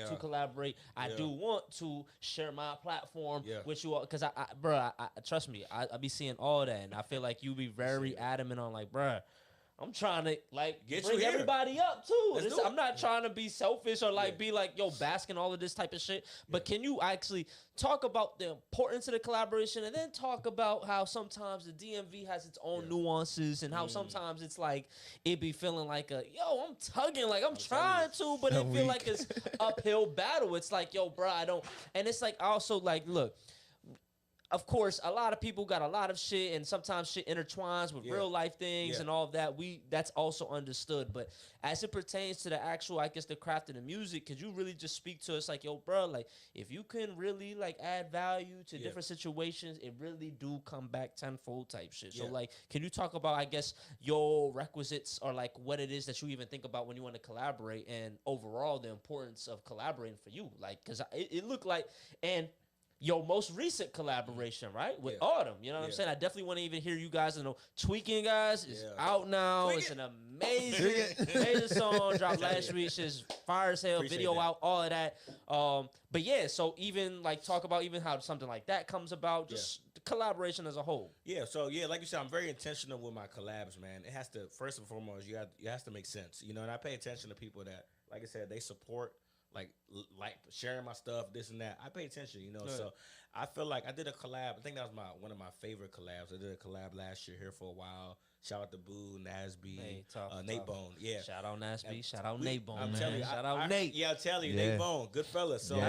To collaborate. I do want to share my platform with you all, because I trust me, I be seeing all that, and I feel like you be very adamant on like, bruh, I'm trying to like bring everybody up too. I'm not trying to be selfish or like be like, yo, basking all of this type of shit. But can you actually talk about the importance of the collaboration, and then talk about how sometimes the DMV has its own nuances, and how sometimes it's like it be feeling like a I'm tugging, like I'm trying to, but it feel like it's uphill battle. It's like, yo, bro, I don't, and it's like also like, look. Of course, a lot of people got a lot of shit, and sometimes shit intertwines with real life things and all of that. That's also understood. But as it pertains to the actual, I guess, the craft of the music, could you really just speak to us like, yo, bro, like if you can really like add value to different situations, it really do come back tenfold type shit. So like, can you talk about, I guess, your requisites, or like what it is that you even think about when you want to collaborate, and overall the importance of collaborating for you? Like, because it looked like, and your most recent collaboration, right, with Autumn. You know what I'm saying? I definitely want to even hear you guys. Tweaking, guys, is out now. It's an amazing song. Dropped last week. Just fire as hell. Appreciate video that. Out, all of that. But yeah, so even like talk about even how something like that comes about. Just the collaboration as a whole. Yeah. So yeah, like you said, I'm very intentional with my collabs, man. It has to, first and foremost, it has to make sense. You know, and I pay attention to people that, like I said, they support. Like sharing my stuff, this and that. I pay attention, you know. So I feel like I did a collab. I think that was one of my favorite collabs. I did a collab last year here for a while. Shout out to Boo, Nasby, Nate Bone. Yeah. Shout out Nasby. Shout out Nate Bone. I'm telling you. Shout out Nate. Yeah, I'm telling you, Nate Bone. Good fella. So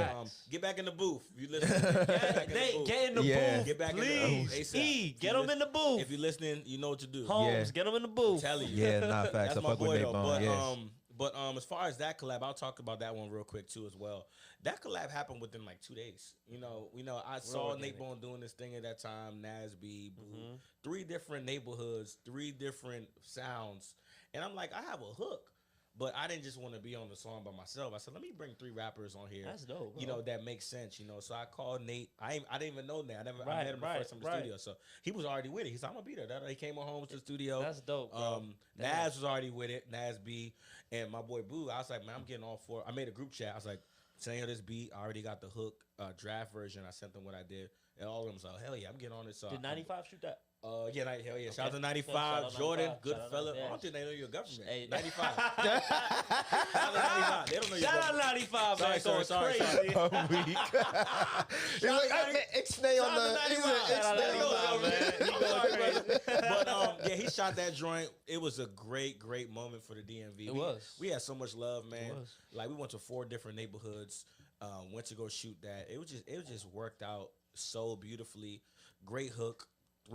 get back in the booth. If you listen, get in the booth. Get back please. in the booth. Get them in the booth. If you're listening, you know what to do. Holmes, get them in the booth. I'm telling you. Yeah, nah, facts. That's I my fuck with boy Nate though. Bone. But as far as that collab, I'll talk about that one real quick too as well. That collab happened within like 2 days. You know, I saw Nate Bone doing this thing at that time, Nasby, Boo, 3 different neighborhoods, 3 different sounds. And I'm like, I have a hook. But I didn't just want to be on the song by myself. I said, let me bring 3 rappers on here. That's dope, bro. You know, that makes sense, you know. So I called Nate. I didn't even know Nate. I met him the first time in the studio. So he was already with it. He said, I'm going to be there. He came on home to the studio. That's dope, bro. Nas was already with it, Nas B. And my boy Boo, I was like, man, I'm getting all 4. I made a group chat. I was like, send her this beat. I already got the hook draft version. I sent them what I did. And all of them was like, hell yeah, I'm getting on it. So did 95 shoot that? Hell yeah. Okay. Shout out to 95, Jordan, good fella. I don't think they know you're a government. Hey. 95. Shout out to 95. They don't know you're Shout out 95, man. Sorry. A week. He's like, Ixnay on the. But he shot that joint. It was a great moment for the DMV. We had so much love, man. Like we went to 4 different neighborhoods. Went to go shoot that. It just worked out so beautifully. Great hook.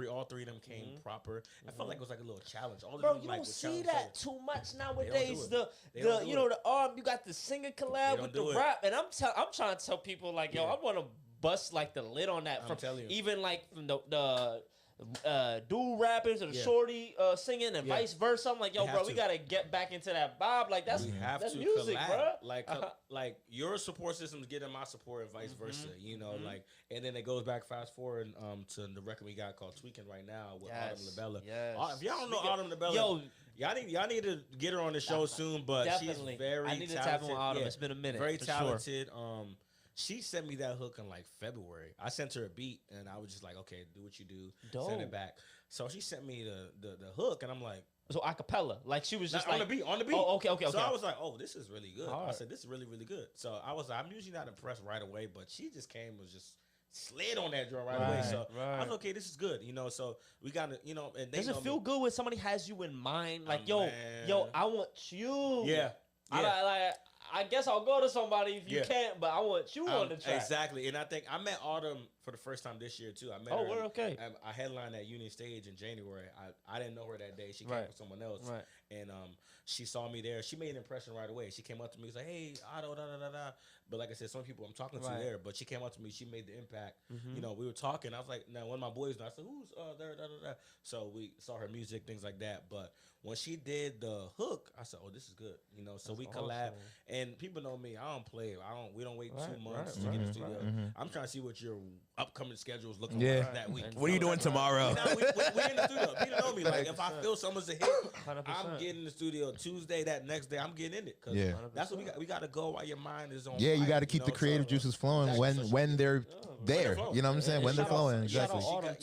All 3 of them came proper. I felt like it was like a little challenge. Bro, you don't see that too much nowadays. The you got the singer collab with the rap, and I'm trying to tell people like, yo, I want to bust like the lid on that. I'm telling you, even like from the dude rappers and shorty singing and vice versa. I'm like, yo, bro, we gotta get back into that vibe. Like that's music, bro. Like your support system's getting my support and vice versa. You know, like, and then it goes back fast forward to the record we got called Tweaking right now with Autumn LaBella. Yes. If y'all don't know Autumn LaBella, yo, y'all need to get her on the show soon. But definitely. She's very talented. I need to tap on Autumn. It's been a minute. Very talented. Sure. She sent me that hook in like February. I sent her a beat and I was just like, okay, do what you do. Dope. Send it back. So she sent me the hook and I'm like, so acapella, like she was just on like the beat. Oh, okay. So I was like, oh, this is really good. I said, this is really, really good. So I was like, I'm usually not impressed right away, but she just came was just slid on that drum right away. So I was okay, this is good, you know. So we gotta, you know, and they does it feel good when somebody has you in mind? Like, yo, I want you. Yeah. I guess I'll go to somebody if you can't, but I want you on the track. Exactly. And I think I met Autumn for the first time this year, too. I met her. We're okay. I headlined at Union Stage in January. I didn't know her that day. She came with someone else. Right. And she saw me there. She made an impression right away. She came up to me and was like, hey, Addo, da-da-da-da. But like I said, some people I'm talking to there, but she came up to me. She made the impact. You know, we were talking. I was like, now, one of my boys, and I said, who's there, da-da-da. So we saw her music, things like that. But when she did the hook, I said, oh, this is good. You know, so we collab. And people know me. I don't play. We don't wait 2 months to get in the studio. I'm trying to see what your upcoming schedule is looking like that week. What are you doing tomorrow? We in the studio. People know me. Like, if I feel something's a hit, 100%. I'm getting in the studio Tuesday. That next day, I'm getting in it. Cause that's what we got. We got to go while your mind is on. Yeah, you got to keep the creative juices flowing when they're there. You know what I'm saying? When they're flowing. Exactly. Shout out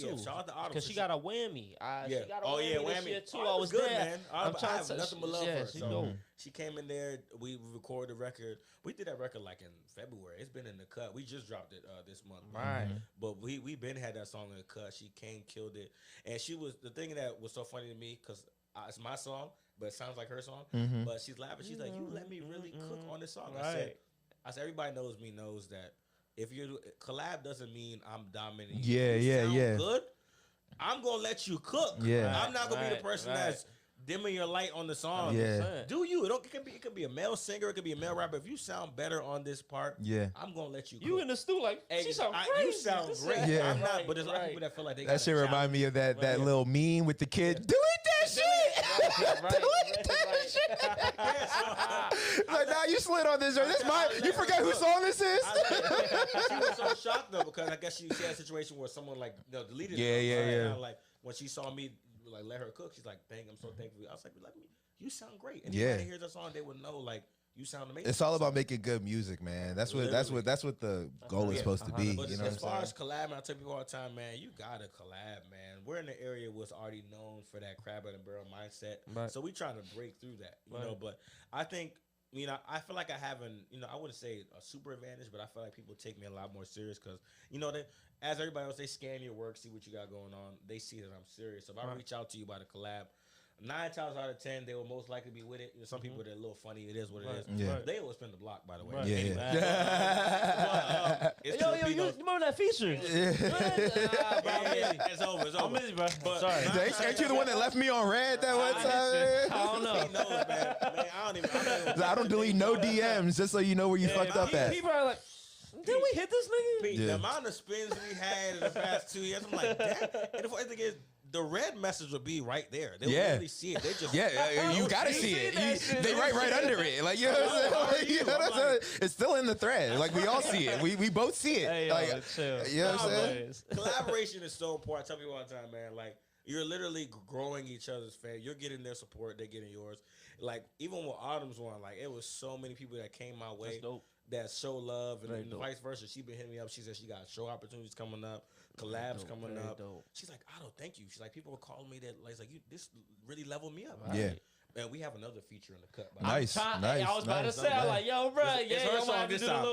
to Autumn because she got a whammy. She got a whammy this year too. I was good, man. I'm trying to nothing but love for her. So she came in there. We recorded the record. We did that record like in February. It's been in the cut. We just dropped it this month. Right. But we been had that song in the cut. She came, killed it, and she was the thing that was so funny to me because it's my song, but it sounds like her song. But she's laughing. She's like, "You let me really cook on this song." I said, everybody knows that if you collab doesn't mean I'm dominating. Yeah. Good. I'm gonna let you cook. Yeah. I'm not gonna be the person that's dimming your light on the song. Yeah. Do you? It could be a male singer. It could be a male rapper. If you sound better on this part, I'm gonna let you cook. You in the stew like, she sound great. You sound great. Yeah. I'm not, but there's a lot of people that feel like they that shit remind me of that little meme with the kid. Delete that shit. Delete that shit. It's like, nah, you slid on this. This my. You forgot whose song this is. She was so shocked though because I guess she had a situation where someone like deleted. Yeah. Like when she saw me like let her cook, she's like, "Dang, I'm so thankful." I was like, "Let me. You sound great." And anybody hears the song, they would know like you sound amazing. It's all about making good music, man. That's what the goal is supposed to be. But you know as far as collab, I tell people all the time, man, you gotta collab, man. We're in an area was already known for that crab in a barrel mindset, so we trying to break through that, you know. But I think. I feel like I haven't, I wouldn't say a super advantage, but I feel like people take me a lot more serious because, as everybody else, they scan your work, see what you got going on. They see that I'm serious. So if I reach out to you about a collab, 9 times out of 10, they will most likely be with it. Some people they're a little funny. It is what it is. Yeah. They always spin the block, by the way. Yeah. You remember that feature? It's over. I'm busy, bro. Sorry. Ain't you the one that left me on red that one time? I don't know. He knows, man. I don't delete no DMs just so you know where you fucked up at. People are like, did we hit this nigga? Pete, the amount of spins we had in the past 2 years, I'm like, damn. And the funny thing is, the red message would be right there. They would really see it. They just you gotta see it. They right under it. Like, you know what I'm saying? It's still in the thread. Like, we all see it. We both see it. Hey, like, chill. You know what I'm saying? Collaboration is so important. I tell people all the time, man. Like, you're literally growing each other's fan. You're getting their support. They're getting yours. Like, even with Autumn's one, like, it was so many people that came my way that show love and vice versa. She been hitting me up. She said she got show opportunities coming up, collabs coming up. She's like, Addo, thank you. She's like, people were calling me that, like you, this really leveled me up. Yeah. Man, we have another feature in the cut. Nice. I was about to say, I'm like, yo, bro, it's her song this time.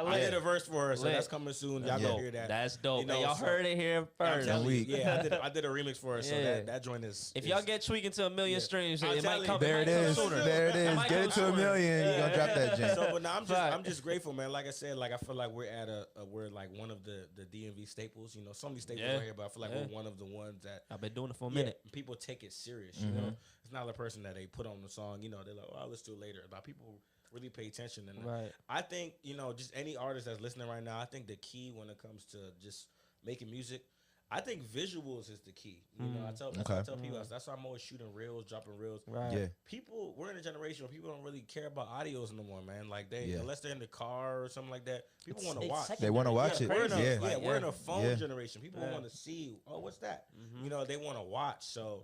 I did a verse for her, so that's coming soon. Y'all gonna hear that. That's dope. Y'all heard it here first. I did a remix for her, so that joint is. If y'all get tweaking to 1 million streams, it might come. There it is. There it is. Get it to 1 million. You're gonna drop that jam. So, but now I'm just grateful, man. Like I said, like I feel like we're at we're like one of the DMV staples. So many staples are here, but I feel like we're one of the ones that I've been doing it for a minute. People take it serious. You know, it's not a person that they put on the song. They're like, oh, I'll listen to it later. But people really pay attention. And I think, just any artist that's listening right now, I think the key when it comes to just making music, I think visuals is the key. You know, I tell people that's why I'm always shooting reels, dropping reels. Right. Yeah. People, we're in a generation where people don't really care about audios no more, man. Like unless they're in the car or something like that, people want to watch. They want to watch it. We're in a phone generation. People want to see, oh, what's that? You know, they want to watch. So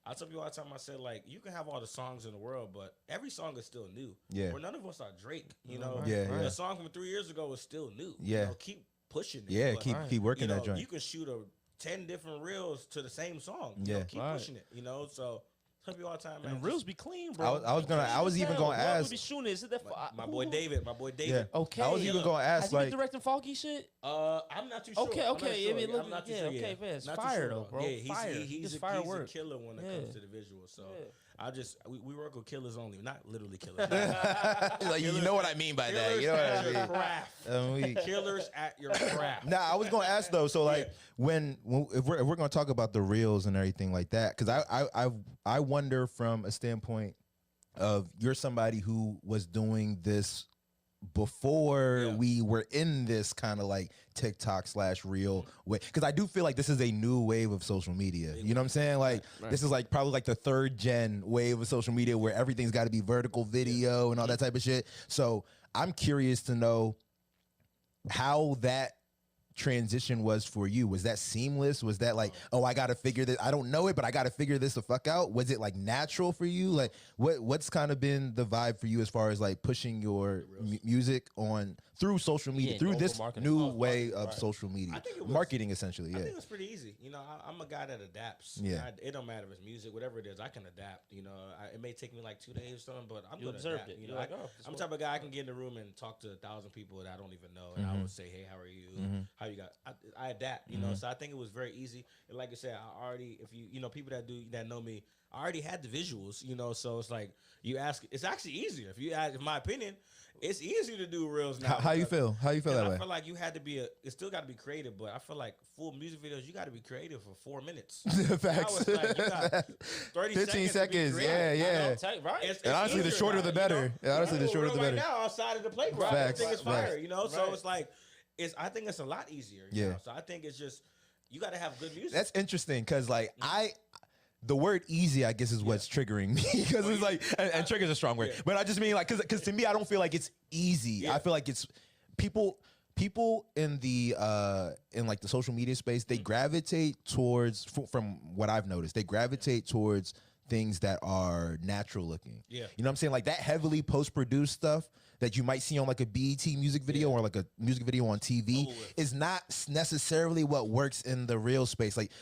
I tell people all the time, I said, like, you can have all the songs in the world, but every song is still new. Yeah. Where none of us are Drake. You know, the song from 3 years ago was still new. Yeah. You know, keep pushing it. Yeah, keep working that joint. You can shoot 10 different reels to the same song. You know, keep pushing it. You know, so tell people all the time, man. And reels be clean, bro. I was even gonna ask. Be shooting? Is it that my boy David? Yeah. Okay. I was even gonna ask, has he been directing Falky shit? I'm not too sure. Okay. I'm not too sure. Okay, man. It's not fire though, bro. Yeah, he's a killer when it comes to the visuals. So we work with killers only, not literally killers. Like, you know what I mean by that. You know what I mean? Killers at your craft. Now, I was gonna ask though. So like, if we're gonna talk about the reels and everything like that, because I wonder from a standpoint of you're somebody who was doing this before we were in this kind of like TikTok / reel way, because I do feel like this is a new wave of social media. You know what I'm saying? Like this is like probably like the 3rd gen wave of social media where everything's got to be vertical video and all that type of shit. So I'm curious to know how that transition was for you. Was that seamless? Was that like, oh, I gotta figure this, I don't know it, but I gotta figure this the fuck out? Was it like natural for you? Like what's kind of been the vibe for you as far as like pushing your music on through social media, through this new way of social media, marketing essentially? I think it was pretty easy. You know, I'm a guy that adapts. Yeah, it don't matter if it's music, whatever it is, I can adapt. You know, it may take me like 2 days or something, but I'm gonna adapt. You know, like, I'm the type of guy I can get in the room and talk to 1,000 people that I don't even know, and I would say, hey, how are you? How you got? I adapt. You know, so I think it was very easy. And like I said, I already, if you know people that know me, I already had the visuals. You know, so it's like you ask, it's actually easier. If you ask, in my opinion, it's easier to do reels now. How you feel? How you feel that way? I feel like you had to be it still got to be creative, but I feel like full music videos, you got to be creative for 4 minutes. Facts. Now it's like you got 30 15 seconds. Yeah. Right. And honestly, the shorter the better. Honestly, the shorter the better. Right now, outside of the playground, everything is fire. You know, so it's like, I think it's a lot easier. You know? So I think it's just, you got to have good music. That's interesting because like the word easy, I guess, is what's triggering me because it's like, and trigger is a strong word, but I just mean like, because to me, I don't feel like it's easy. I feel like it's people in the in like the social media space, they gravitate towards, from what I've noticed, they gravitate towards things that are natural looking. Yeah. You know what I'm saying? Like that heavily post-produced stuff that you might see on like a BET music video or like a music video on TV is not necessarily what works in the reel space. Like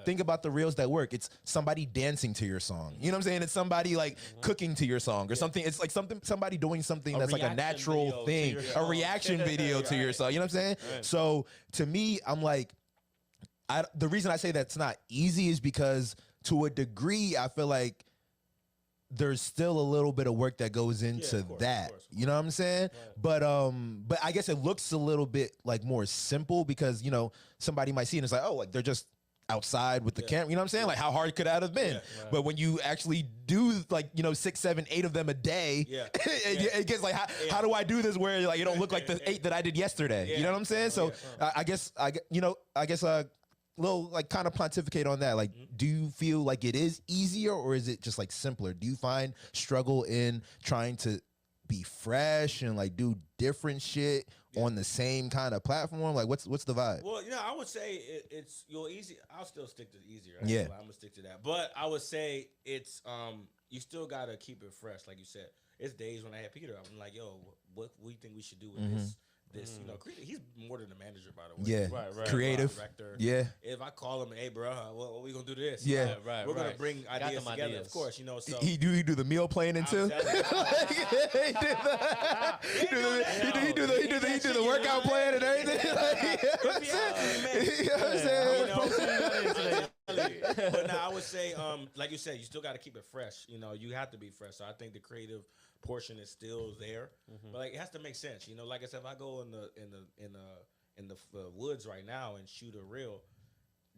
think about the reels that work. It's somebody dancing to your song. You know what I'm saying? It's somebody like cooking to your song or something. It's like somebody doing something that's like a natural thing, a reaction video to your song. You know what I'm saying? Right. So to me, I'm like, the reason I say that's not easy is because to a degree, I feel like there's still a little bit of work that goes into that. You know what I'm saying? Right. But I guess it looks a little bit like more simple because, you know, somebody might see it and it's like, oh, like they're just outside with the camera. You know what I'm saying? Like how hard could that have been? Right. But when you actually do like, you know, 6, 7, 8 of them a day, it gets like, how do I do this where like it don't look like the 8 that I did yesterday? You know what I'm saying? So I guess little like kind of pontificate on that. Like, do you feel like it is easier or is it just like simpler? Do you find struggle in trying to be fresh and like do different shit on the same kind of platform? Like, what's the vibe? Well, you know, I would say it's easy. I'll still stick to easier. Right? Yeah, I'm gonna stick to that. But I would say it's you still gotta keep it fresh, like you said. It's days when I had Peter. I'm like, yo, what do you think we should do with this? You know, he's more than a manager, by the way. Yeah, right. Creative. Director. Yeah. If I call him, hey, bro, what we gonna do this? Yeah, right. We're gonna bring ideas together, of course. You know, so he do the meal planning too. He do the workout plan and everything. You know what I'm saying? But now I would say, like you said, you still got to keep it fresh. You know, you have to be fresh. So I think the creative portion is still there, but like it has to make sense. You know, like I said, if I go in the woods right now and shoot a reel,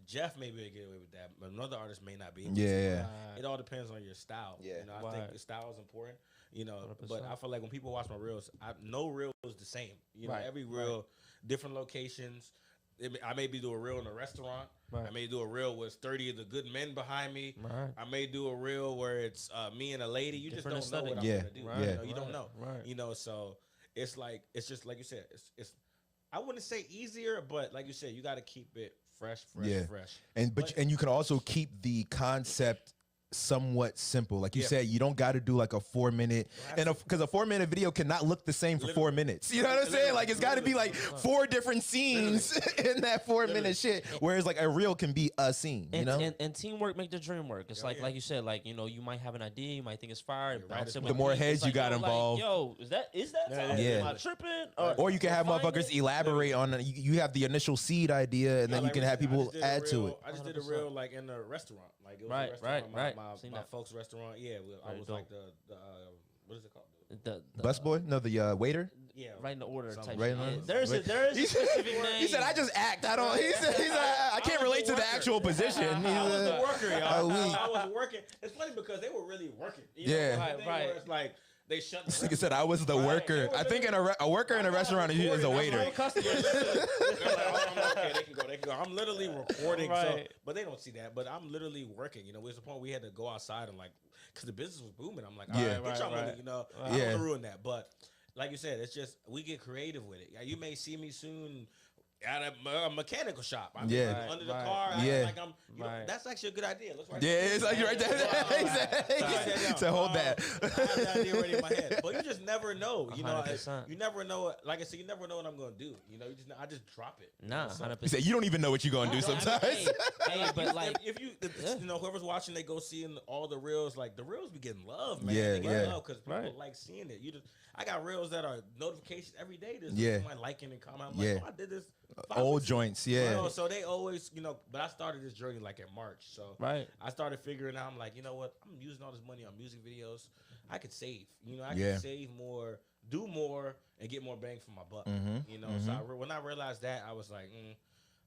Jeff may be able to get away with that, but another artist may not be. It all depends on your style. Yeah, you know, I think the style is important. You know, 100%. But I feel like when people watch my reels, no reel is the same. You know, every reel, different locations. I may be doing a reel in a restaurant. Right. I may do a reel with 30 of the good men behind me. Right. I may do a reel where it's me and a lady. You Different just don't know what aesthetic. I'm gonna do. Right. You know, you don't know. Right. You know, so it's just like you said. It's I wouldn't say easier, but like you said, you got to keep it fresh. And you can also keep the concept somewhat simple. Like you said, you don't got to do like a 4 minute, and because a 4 minute video cannot look the same for 4 minutes. You know what I'm saying? Like it's got to be like 4 different scenes in that 4 minute shit. Whereas like a reel can be a scene. You know, and teamwork make the dream work. It's like you said, like you might have an idea, you might think it's fire. The more heads you got involved, is that Am I tripping? Or you can have motherfuckers elaborate on it. You have the initial seed idea, and then you can have people add to it. I just did a reel like in a restaurant. Like it was a restaurant, my folks' restaurant. Yeah, I was like the what is it called? The busboy? No, the waiter. Yeah, right in the order type. Right There is a specific name. He said, "I just act. I don't." He said, "I can't relate to the actual position." I was a worker, y'all. I was working. It's funny because they were really working. Right. It's like. They shut the Like I said, I was the worker. I think a worker in a restaurant is a waiter. They're like, oh, okay, they can go. I'm literally recording, but they don't see that. But I'm literally working. You know, there's a point we had to go outside and like, because the business was booming. I'm like, all right, get your money. You know, I don't want to ruin that. But like you said, it's just we get creative with it. You may see me soon at a mechanical shop. I mean, under the car. Like I'm. That's actually a good idea. Let's write it's like right there. So hold that. I have that idea already in my head, but you just never know. You know, you never know. Like I said, you never know what I'm gonna do. You know, I just drop it. Nah, 100%. You said you don't even know what you're gonna do sometimes. Hey, but like if you know, whoever's watching, they go see all the reels. Like the reels be getting love, man. They get love because people like seeing it. I got reels that are notifications every day. There's somebody liking and commenting. I'm like, oh, I did this. Old joints, So they always, but I started this journey like in March. So I started figuring out, I'm like, you know what? I'm using all this money on music videos. I could save. I could save more, do more, and get more bang for my buck. So when I realized that, I was like,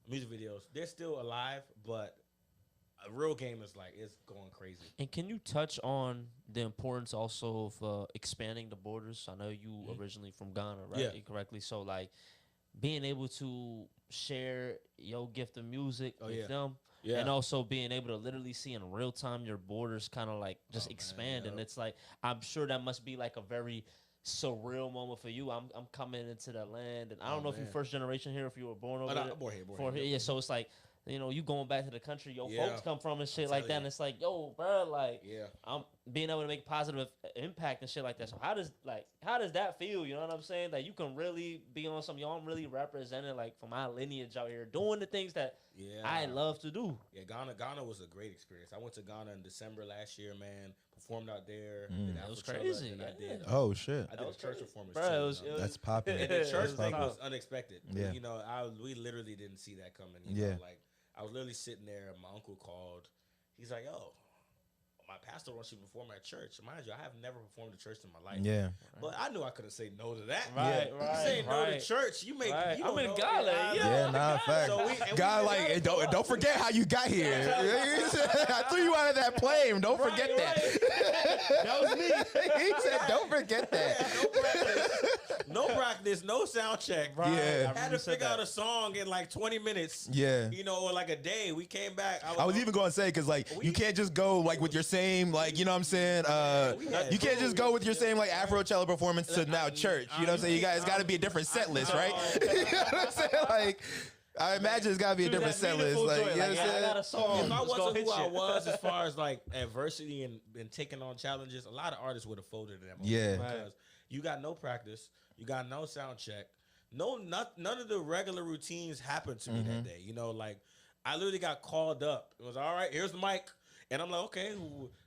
music videos, they're still alive, but a real game is like, it's going crazy. And can you touch on the importance also of expanding the borders? I know you originally from Ghana, right? Yeah. Correctly. So like, being able to share your gift of music with them, and also being able to literally see in real time your borders kind of like just expand, and it's like I'm sure that must be like a very surreal moment for you. I'm coming into the land, and I don't know if you're first generation here, if you were born over there. Born here. Yeah, so it's like. You going back to the country your folks come from and shit like that, and it's like, yo, bro, like, I'm being able to make positive impact and shit like that. So how does that feel? You know what I'm saying? That you can really be on some, I'm really representing like for my lineage out here, doing the things that I love to do. Yeah, Ghana was a great experience. I went to Ghana in December last year, man. Performed out there. That was crazy. I did. Oh shit! I did a church performance. Bro, too. That's popular. And the church thing was unexpected. Yeah. We literally didn't see that coming. Like I was literally sitting there, and my uncle called. He's like, "Yo, my pastor wants you to perform at church." Mind you, I have never performed at church in my life. Yeah. But I knew I couldn't say no to that. Right. You say no to church, you make. You I'm in know, Ghana. Fact. So God, like, don't forget how you got here. I threw you out of that plane. Don't forget that. That was me. He said, "Don't forget that." No practice, no sound check. Right. Yeah. I had to figure out a song in like 20 minutes. Yeah. Or like a day. We came back. I was even going to say, because like you can't just go like with your same, like, you know what I'm saying? You can't just go with your same like Afrocello performance to now church. You know what I'm saying? You guys got to be a different set list, right? You know what I'm saying? Like, I imagine it's got to be a different set list. Like, you know what I'm saying? I got a song. If I wasn't who I was as far as like adversity and taking on challenges, a lot of artists would have folded in that moment. Yeah. Because you got no practice. You got no sound check. None of the regular routines happened to me that day. Like I literally got called up. It was all right. Here's the mic, and I'm like, okay.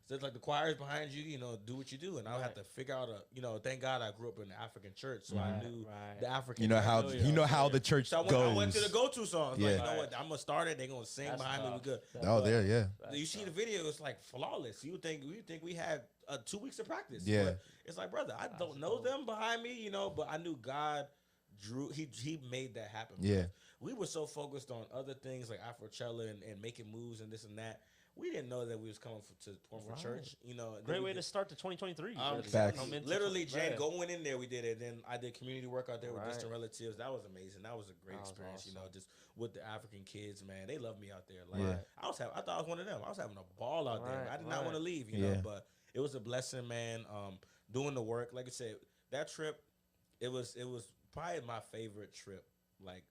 So it's like the choir's behind you. Do what you do, and I'll have to figure out Thank God I grew up in the African church, so I knew the African. You know how the church so goes. I went to the go-to songs. Like, you know what? I'm gonna start it. They're gonna sing behind me. We good. You see the video? It's like flawless. You think we had 2 weeks of practice? Yeah. But it's like, brother, I don't know them behind me. But I knew God he made that happen. Yeah. We were so focused on other things like Afrochella and making moves and this and that. We didn't know that we was coming for church. You know, great way to start the 2023. Literally, Jen, going in there, we did it. Then I did community work out there with distant relatives. That was amazing. That was a great experience. Awesome. You know, just with the African kids, man, they love me out there. Like I thought I was one of them. I was having a ball out there. I did not want to leave. You know, but it was a blessing, man. Doing the work, like I said, that trip, it was probably my favorite trip. Like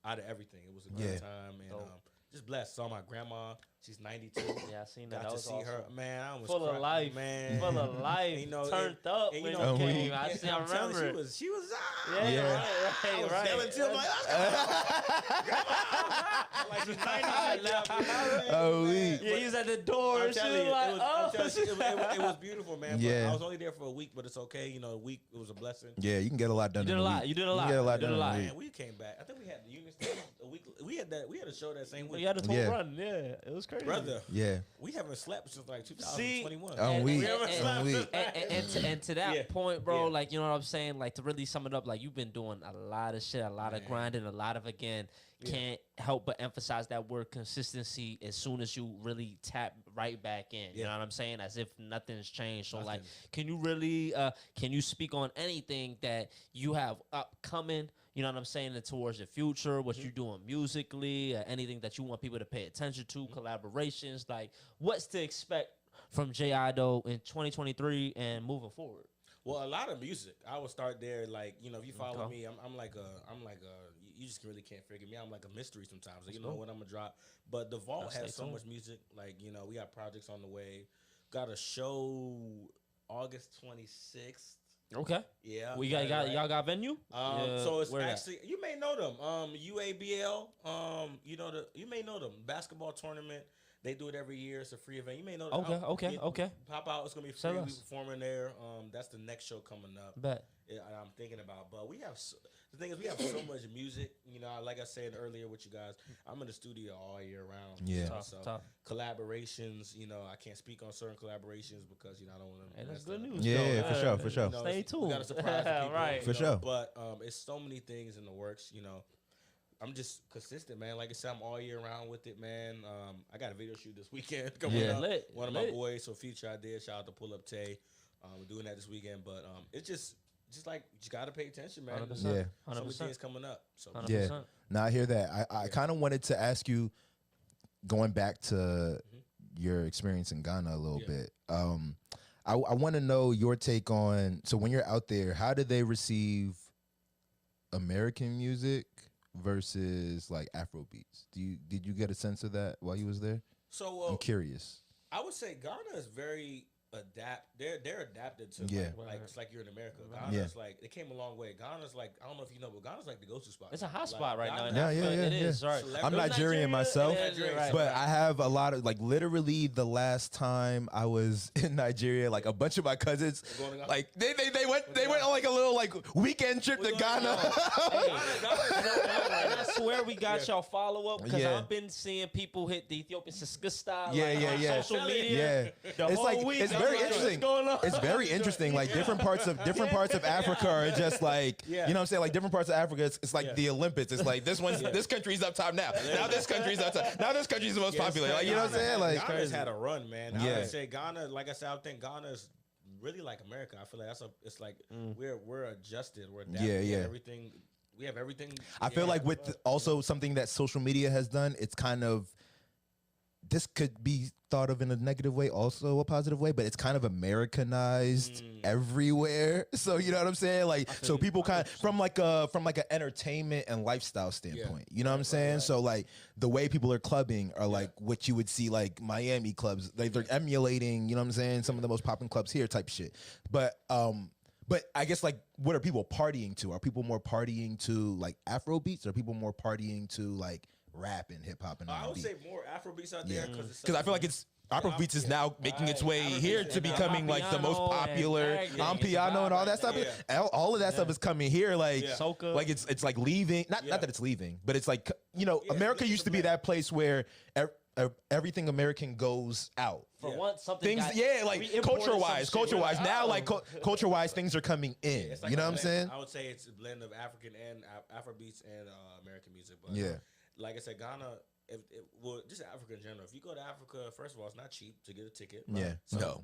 out of everything, it was a good time and. Just blessed. Saw my grandma. She's 92. Yeah, I seen that. Got that to was see awesome. her. Man, I was full of life, man. Full of life. You know, turned up. And, you know, came. I remember. She was. Yeah. I was yelling to him like, like she's 90. Oh, yeah, he was at the door. I'm telling you, it was beautiful, man. Yeah. But I was only there for a week, but it's okay. You know, a week it was a blessing. Yeah, you can get a lot done. You did a lot. You get a lot done. Man, we came back. I think we had the Union Station a week. We had a show that same week. We had a whole run. Yeah, it was crazy, brother. Yeah, we haven't slept since like 2021. And to that point, bro, like you know what I'm saying, like to really sum it up, like you've been doing a lot of shit, a lot of grinding, a lot of can't help but emphasize that word consistency as soon as you really tap right back in. You know what I'm saying? As if nothing's changed. So like, can you really can you speak on anything that you have upcoming? You know what I'm saying? Towards the future, what you're doing musically, anything that you want people to pay attention to, collaborations, like what's to expect from Addo in 2023 and moving forward? Well, a lot of music. I would start there. Like, you know, if you follow me, I'm like you just really can't figure me out. I'm like a mystery sometimes. Like, you know what I'm gonna drop. But the vault has so much music. Like, you know, we got projects on the way. Got a show August 26th. Okay. Yeah. Y'all got venue? So it's actually you may know them. UABL. You may know them. Basketball tournament. They do it every year. It's a free event. You may know. Okay. Pop out. It's gonna be free. We performing there. That's the next show coming up. Bet. I'm thinking about. But we have the thing is we have so much music. You know, like I said earlier with you guys, I'm in the studio all year round. Yeah. Tough. Collaborations. You know, I can't speak on certain collaborations because I don't want to. Hey, that's good news. Yeah, for sure. You know, stay tuned. We got to surprise the people, right. For sure. But it's so many things in the works. You know. I'm just consistent, man. Like I said, I'm all year round with it, man. I got a video shoot this weekend coming up. One of my boys, so feature I did. Shout out to Pull Up Tay. We're doing that this weekend, but it's just like you got to pay attention, man. 100%. Yeah, 100%. So many things coming up. So 100%. Yeah. Now I hear that. I kind of wanted to ask you, going back to your experience in Ghana a little bit. I want to know your take on. So when you're out there, how do they receive American music versus like Afro beats? Did you get a sense of that while you was there? So I'm curious. I would say Ghana is very they're adapted to like it's like you're in America. Ghana's like they came a long way. Ghana's like I don't know if you know, but Ghana's like the go-to spot. It's a hot spot right now. Yeah. It is. Right. I'm Nigerian myself, but I have a lot of like literally the last time I was in Nigeria, like a bunch of my cousins, like they went on like a little like weekend trip to Ghana. I swear we got y'all follow up because I've been seeing people hit the Ethiopian Siska style. On social media. It's like it's very interesting. It's very interesting. Like different parts of Africa are just like you know what I'm saying. Like different parts of Africa, it's like the Olympics. It's like this country's up top now. Now this country's up top. Now this country's the most popular. Like you know what I'm saying. Like Ghana's had a run, man. I would say Ghana. Like I said, I think Ghana's really like America. I feel like it's like we're adjusted. We're adapted. Everything. We have everything. I feel like with also something that social media has done, it's kind of. This could be thought of in a negative way, also a positive way, but it's kind of Americanized everywhere. So you know what I'm saying? Like, so people kind of from like an entertainment and lifestyle standpoint. You know what I'm saying? So like the way people are clubbing are like what you would see like Miami clubs. Like they're emulating. You know what I'm saying? Some of the most popping clubs here, type shit. But I guess like what are people partying to? Are people more partying to like Afro beats? Or are people more partying to like rap and hip hop and R&B? I would say more Afrobeats out there because I feel like it's Afrobeats is now making its way here to becoming like the most popular piano and all that stuff. All of that stuff is coming here. Like like it's like leaving. Not that it's leaving, but it's like you know America used to be that place where everything American goes out. For once, something things, like culture wise. Now, like culture wise, things are coming in. Like you know what I'm saying? I would say it's a blend of African and Afrobeats and American music. But like I said, Ghana. Well, just Africa in general. If you go to Africa, first of all, it's not cheap to get a ticket. Right? Yeah, so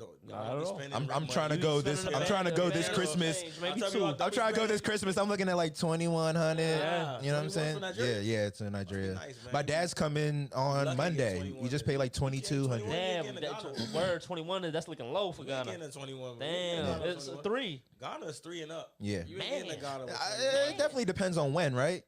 I'm trying to go this. I'm trying to go this Christmas. I'm trying to go this Christmas. I'm looking at like 2,100. You know what I'm saying? Yeah, it's in Nigeria. Nice, my dad's coming on Monday. You just pay like 2,200. Damn, word 21. That's looking low for Ghana. Damn, it's 3. Ghana is 3 and up. Yeah, Ghana. It definitely depends on when, right?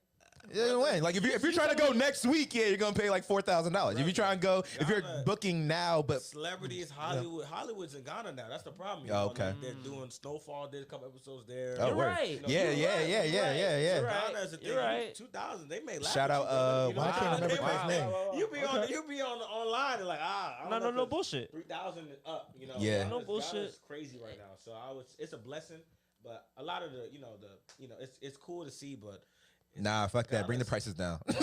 Like if you're trying to go next week, you're gonna pay like $4,000. If you try and go, if you're booking now, but celebrities, Hollywood's in Ghana now. That's the problem. Okay, they're doing Snowfall. Did a couple episodes there. You're right. Yeah. Ghana is a thing. You're right. 2000. They made shout out. Why I can't remember his name. You be on online and like no bullshit. 3,000 up. Yeah, no bullshit. Ghana's crazy right now. So it's a blessing, but a lot of the it's cool to see, but. Nah, fuck that. Bring the prices down. Bring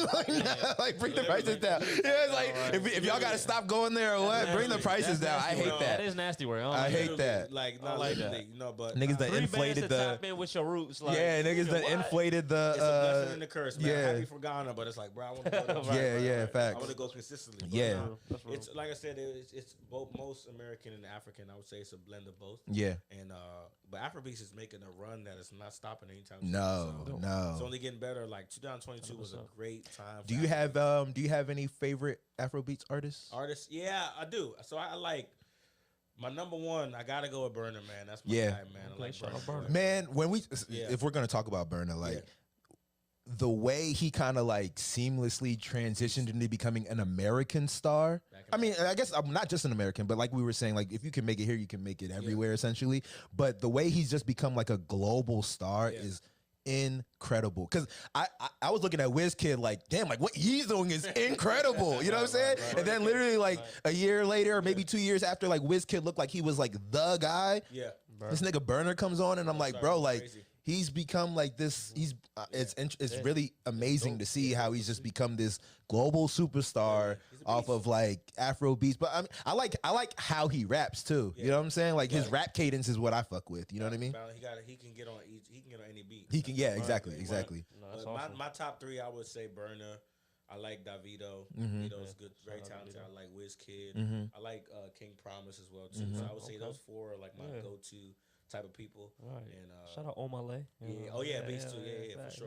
the prices down. Yeah, it's like if y'all gotta stop going there or what, bring the prices down. I hate that. That is nasty work. I hate that. Like, not like that. But niggas that inflated the. Tap in with your roots. Like, niggas that inflated the. It's a blessing and a curse, man. Happy for Ghana, but it's like, bro, I want to go. Facts. I want to go consistently. Yeah, it's like I said, it's both most American and African. I would say it's a blend of both. Yeah, and but Afrobeats is making a run that is not stopping anytime soon. No, it's only getting better. Like 2022 was a great time. Do you have any favorite Afrobeats artists? Yeah, I do. So I like my number one. I gotta go with Burna, man. That's my guy, man. I like Burna. Man, if we're gonna talk about Burna, like the way he kind of like seamlessly transitioned into becoming an American star. I mean, I guess I'm not just an American, but like we were saying, like if you can make it here, you can make it everywhere, essentially. But the way he's just become like a global star is incredible. Because I was looking at WizKid like, damn, like what he's doing is incredible. You know what I'm saying? And then literally like a year later, or maybe 2 years after, like WizKid looked like he was like the guy. Yeah, this nigga Burner comes on, and I'm like, bro, like. Crazy. He's become like this. It's really amazing to see how he's just become this global superstar off of like Afro beats. But I like how he raps too. You know what I'm saying? Like his rap cadence is what I fuck with. You know what I mean? He can get on any beat. He can, exactly. No, awesome. my top 3, I would say Burna. I like Davido. Davido's good, very talented. I like WizKid. I like King Promise as well too. So I would say those 4 are like my go-to type of people. Right. And shout out Omale. Beats too.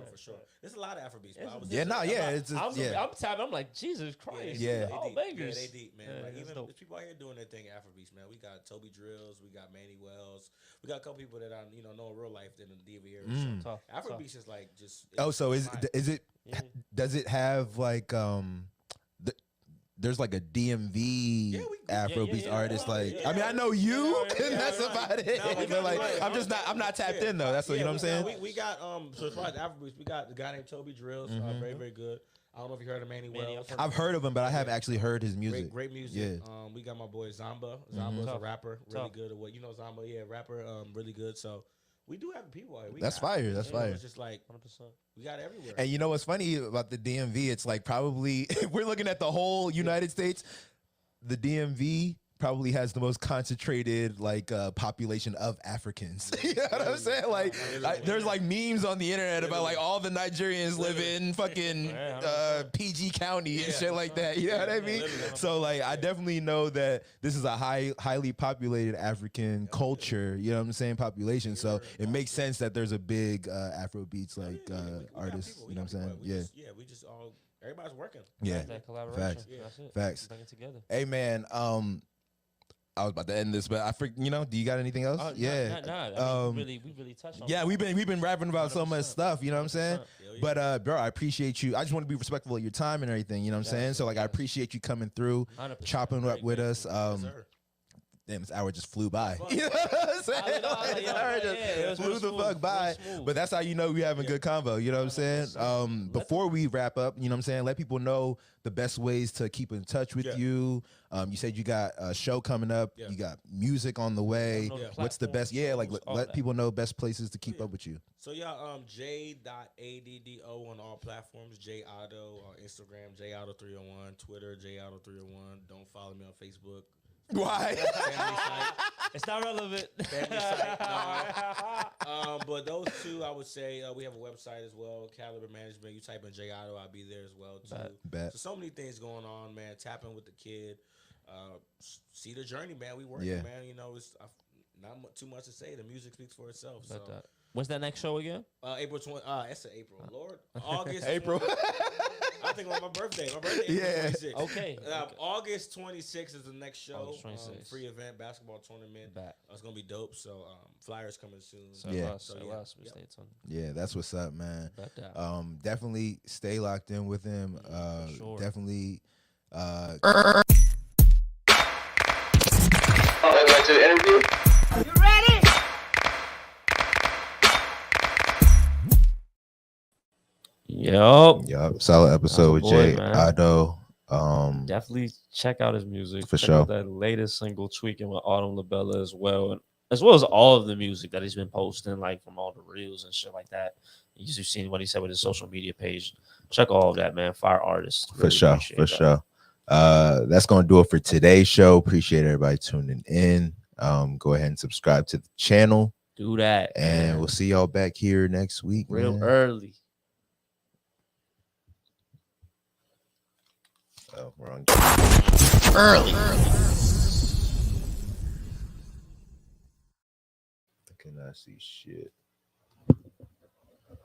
For sure. There's a lot of Afrobeats. I'm tapping. I'm like, Jesus Christ. Bangers. They deep, man. Like even there's people out here doing their thing Afrobeats, man. We got Toby Drills, we got Manny Wells, we got a couple people that I know in real life than in the DV area. So Afrobeats is like just. So is it? Does it have like there's like a DMV Afrobeats artist. Like, I mean, I know you, and that's about it. But like, I'm not tapped in though. That's what you know what I'm saying. We got so as far as Afrobeats, we got the guy named Toby Drills, very very good. I don't know if you heard of Manny Wells. I've heard of him, but I haven't actually heard his music. Great music. Yeah. We got my boy Zamba. Zamba's a rapper, really good at what Zamba, rapper, really good. So. We do have people out here. That's fire. That's fire. It's just like 100%. We got everywhere. And you know what's funny about the DMV? It's like probably if we're looking at the whole United States, the DMV probably has the most concentrated like population of Africans. You know what I'm saying? Like there's like memes on the internet about like all the Nigerians live in fucking PG County and shit like that. You know what I mean? So like I definitely know that this is a highly populated African culture, you know what I'm saying, population. So it makes sense that there's a big Afrobeats like artist, you know what I'm saying? We just all everybody's working. Yeah. That collaboration. Facts. That's it. Facts. Bring it together. Hey man, I was about to end this, but I do you got anything else? Nah. We really touched on. Yeah, we've been rapping about so much stuff. You know what I'm saying? But bro, I appreciate you. I just want to be respectful of your time and everything. You know what I'm saying? So like, I appreciate you coming through, chopping up with us. damn, this hour just flew by. You know what I'm saying? This hour just flew the fuck by. But that's how you know we having good convo. You know what I'm saying? Before we wrap up, you know what I'm saying? Let people know the best ways to keep in touch with you. You said you got a show coming up. You got music on the way. What's the best? Yeah, like let people know best places to keep up with you. So J.Addo on all platforms. J Addo on Instagram. J Addo301. Twitter. J Addo301. Don't follow me on Facebook. Why? It's not relevant. Family site. No. But those two, I would say we have a website as well. Caliber Management. You type in J Addo, I'll be there as well too. Bet. So many things going on, man. Tap in with the kid. See the journey, man. We working, man. You know, it's not too much to say. The music speaks for itself. So. When's that next show again? April 20. It's April. Lord, August. April. 20, I think on my birthday. My birthday is April 26th. Okay. August 26th is the next show. Free event, basketball tournament. It's gonna be dope. So flyers coming soon. Stay tuned. Yeah, that's what's up, man. Definitely stay locked in with him. Definitely. Back to the interview. You ready? Yup. Solid episode with J Addo. Definitely check out his music. For check sure. Out that latest single, Tweaking with Autumn Labella as well. And as well as all of the music that he's been posting, like from all the reels and shit like that. You've seen what he said with his social media page. Check all of that, man. Fire artist. Really for sure. That's gonna do it for today's show. Appreciate everybody tuning in. Go ahead and subscribe to the channel. Do that. And we'll see y'all back here next week. Real early. Oh, wrong. Early. I cannot see shit.